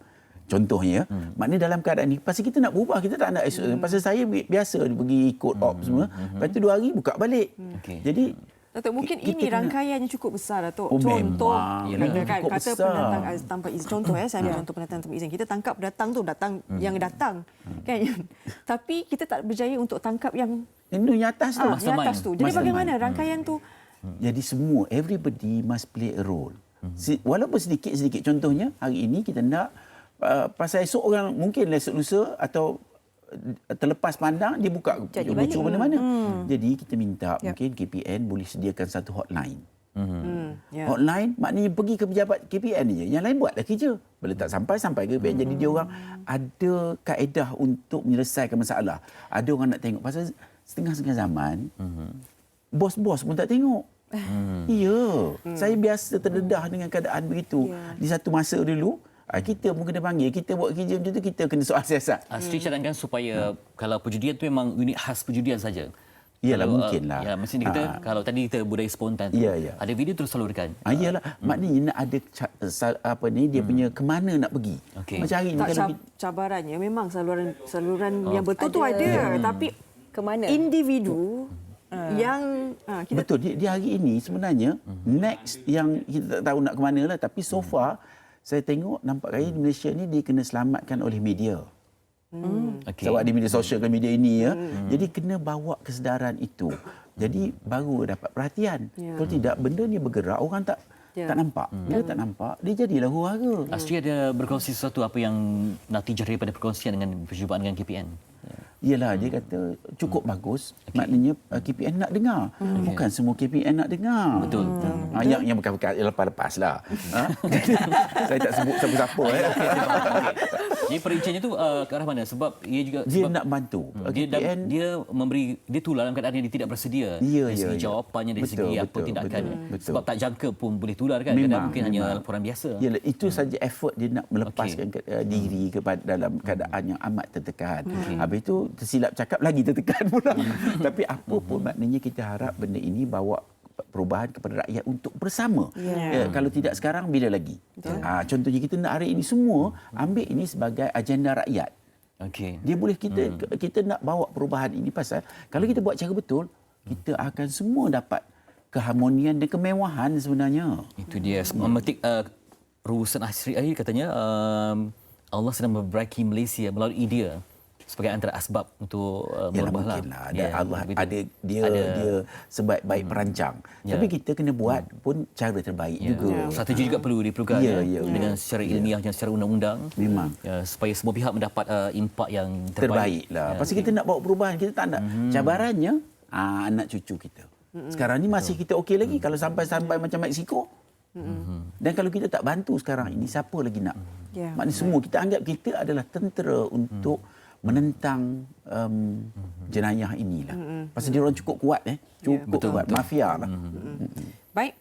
contohnya, maknanya dalam keadaan ni pasal kita nak berubah, kita tak nak pasal saya biasa pergi ikut op semua, lepas tu 2 hari buka balik. Jadi Datuk, mungkin ini rangkaian yang cukup besar, Datuk. Oh, contoh, memang. kata pendatang tanpa izin. Contoh, saya ambil contoh pendatang tanpa izin. Kita tangkap datang yang datang. Kan? Tapi kita tak berjaya untuk tangkap yang atas tu. Yang atas tu. Jadi bagaimana rangkaian tu? Jadi semua, everybody must play a role. Walaupun sedikit-sedikit. Contohnya, hari ini kita nak, pasal esok orang mungkin esok lusa atau terlepas pandang dia buka lucu mana-mana. Jadi kita minta mungkin KPN boleh sediakan satu hotline. Hotline maknanya pergi ke pejabat KPN je. Yang lain buatlah kerja. Bila tak sampai ke KPN. Jadi dia orang ada kaedah untuk menyelesaikan masalah. Ada orang nak tengok pasal setengah-setengah zaman bos-bos pun tak tengok. Ya, saya biasa terdedah dengan keadaan begitu. Di satu masa dulu kita pun kena panggil, kita buat kerja macam tu, kita kena soal siasat. Sri cadangkan supaya kalau perjudian tu memang unit khas perjudian saja. Iyalah, mungkinlah. Ya, mesti kita kalau tadi kita budaya spontan tu, ada video terus salurkan. Iyalah, maknanya nak ada dia punya ke mana nak pergi. Macam hari ni kalau cabarannya memang saluran yang betul tu ada, tapi ke mana? Individu yang kita betul dia hari ini sebenarnya next yang kita tak tahu nak ke mana lah, tapi so far saya tengok nampak kaya di Malaysia ni dia kena selamatkan oleh media. Sebab di media sosial ke media ini ya. Jadi kena bawa kesedaran itu. Jadi baru dapat perhatian. Kalau tidak benda ni bergerak orang tak nampak. Bila tak nampak dia jadilah huru-hara. Astri ada berkongsi sesuatu apa yang natijah daripada perkongsian dengan perjumpaan dengan KPN? Ialah dia kata cukup bagus. Maknanya KPN nak dengar. Bukan semua KPN nak dengar. Betul. Yang bekas-bekas lepas-lepas lah. Saya tak sebut siapa-siapa. Jadi perinciannya tu ke arah mana? Sebab dia nak bantu. Dia tular dalam keadaan yang dia tidak bersedia. Dari segi jawapannya, dari segi apa tindakan. Sebab tak jangka pun boleh tular kan. Kadang mungkin hanya laporan biasa. Yalah, itu saja effort dia nak melepaskan diri kepada dalam keadaan yang amat tertekan. Habis itu tersilap cakap lagi tertekan pula. Tapi apa pun maknanya kita harap benda ini bawa perubahan kepada rakyat untuk bersama. Kalau tidak sekarang, bila lagi? Contohnya kita nak hari ini semua ambil ini sebagai agenda rakyat. Dia boleh kita nak bawa perubahan ini pasal kalau kita buat cara betul, kita akan semua dapat keharmonian dan kemewahan sebenarnya. Itu dia. Memetik rurusan Astri katanya Allah sedang memperbaiki Malaysia melalui dia sebagai antara asbab untuk merubahlah. Allah ada dia sebaik-baik perancang. Tapi kita kena buat pun cara terbaik juga. Strategi juga perlu diperlukan dengan secara ilmiah dan secara undang-undang. Memang. Supaya semua pihak mendapat impak yang terbaik lah. Pasal kita nak bawa perubahan, kita tak nak cabarannya anak cucu kita. Sekarang ni masih kita okey lagi. Kalau sampai macam Mexico. Dan kalau kita tak bantu sekarang ini, siapa lagi nak? Maknanya semua kita anggap kita adalah tentera untuk menentang jenayah inilah. Pasal dia orang cukup kuat cukup kuat. Mafia lah. Baik.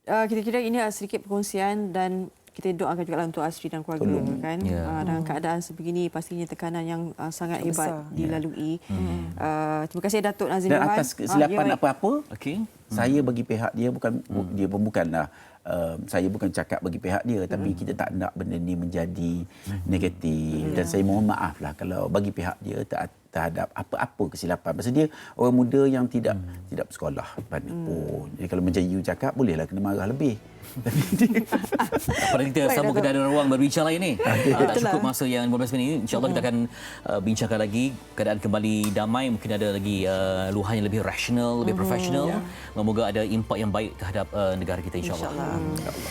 Kita kira ini sedikit perkongsian dan kita doakan juga untuk Astri dan keluarga kan. Dalam keadaan sebegini pastinya tekanan yang sangat hebat dilalui. Terima kasih Datuk Nazim Dan atas kesilapan apa-apa, saya bagi pihak dia bukanlah saya bukan cakap bagi pihak dia, tapi kita tak nak benda ni menjadi negatif. Dan saya mohon maaf lah kalau bagi pihak dia terhadap apa-apa kesilapan. Pasal dia orang muda yang tidak bersekolah pun. Jadi kalau macam you cakap, bolehlah kena marah lebih. Pada kita sambung, kita ada ruang berbincang lain ni. Tak cukup masa yang 15 minit ini. InsyaAllah kita akan bincangkan lagi keadaan kembali damai. Mungkin ada lagi luahan yang lebih rasional, lebih profesional. Semoga ada impak yang baik terhadap negara kita insyaAllah.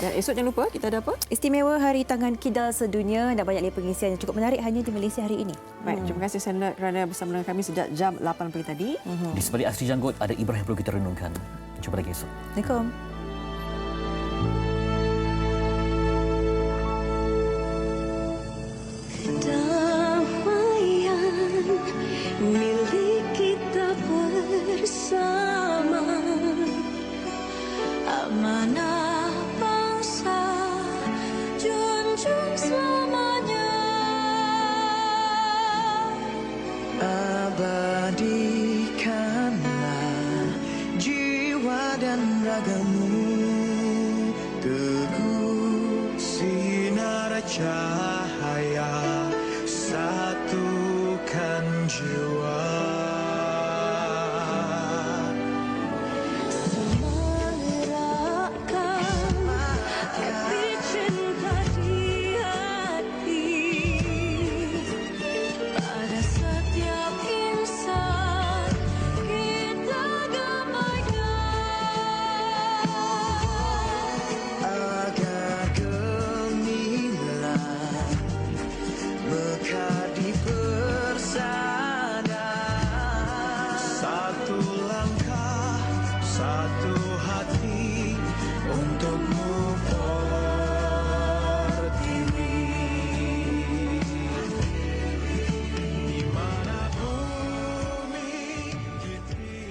Dan esok jangan lupa kita ada apa? Istimewa Hari Tangan Kidal Sedunia dan banyak lagi pengisian yang cukup menarik hanya di Malaysia hari ini. Baik, terima kasih Sandra kerana bersama dengan kami sejak jam 8 pagi tadi. Di sebalik Astri Janggut ada Ibrahim perlu kita renungkan. Jumpa lagi esok. Assalamualaikum. Milik kita bersama, amanah bangsa junjung selamanya. Abadikanlah jiwa dan ragamu, teguh sinar cahaya satu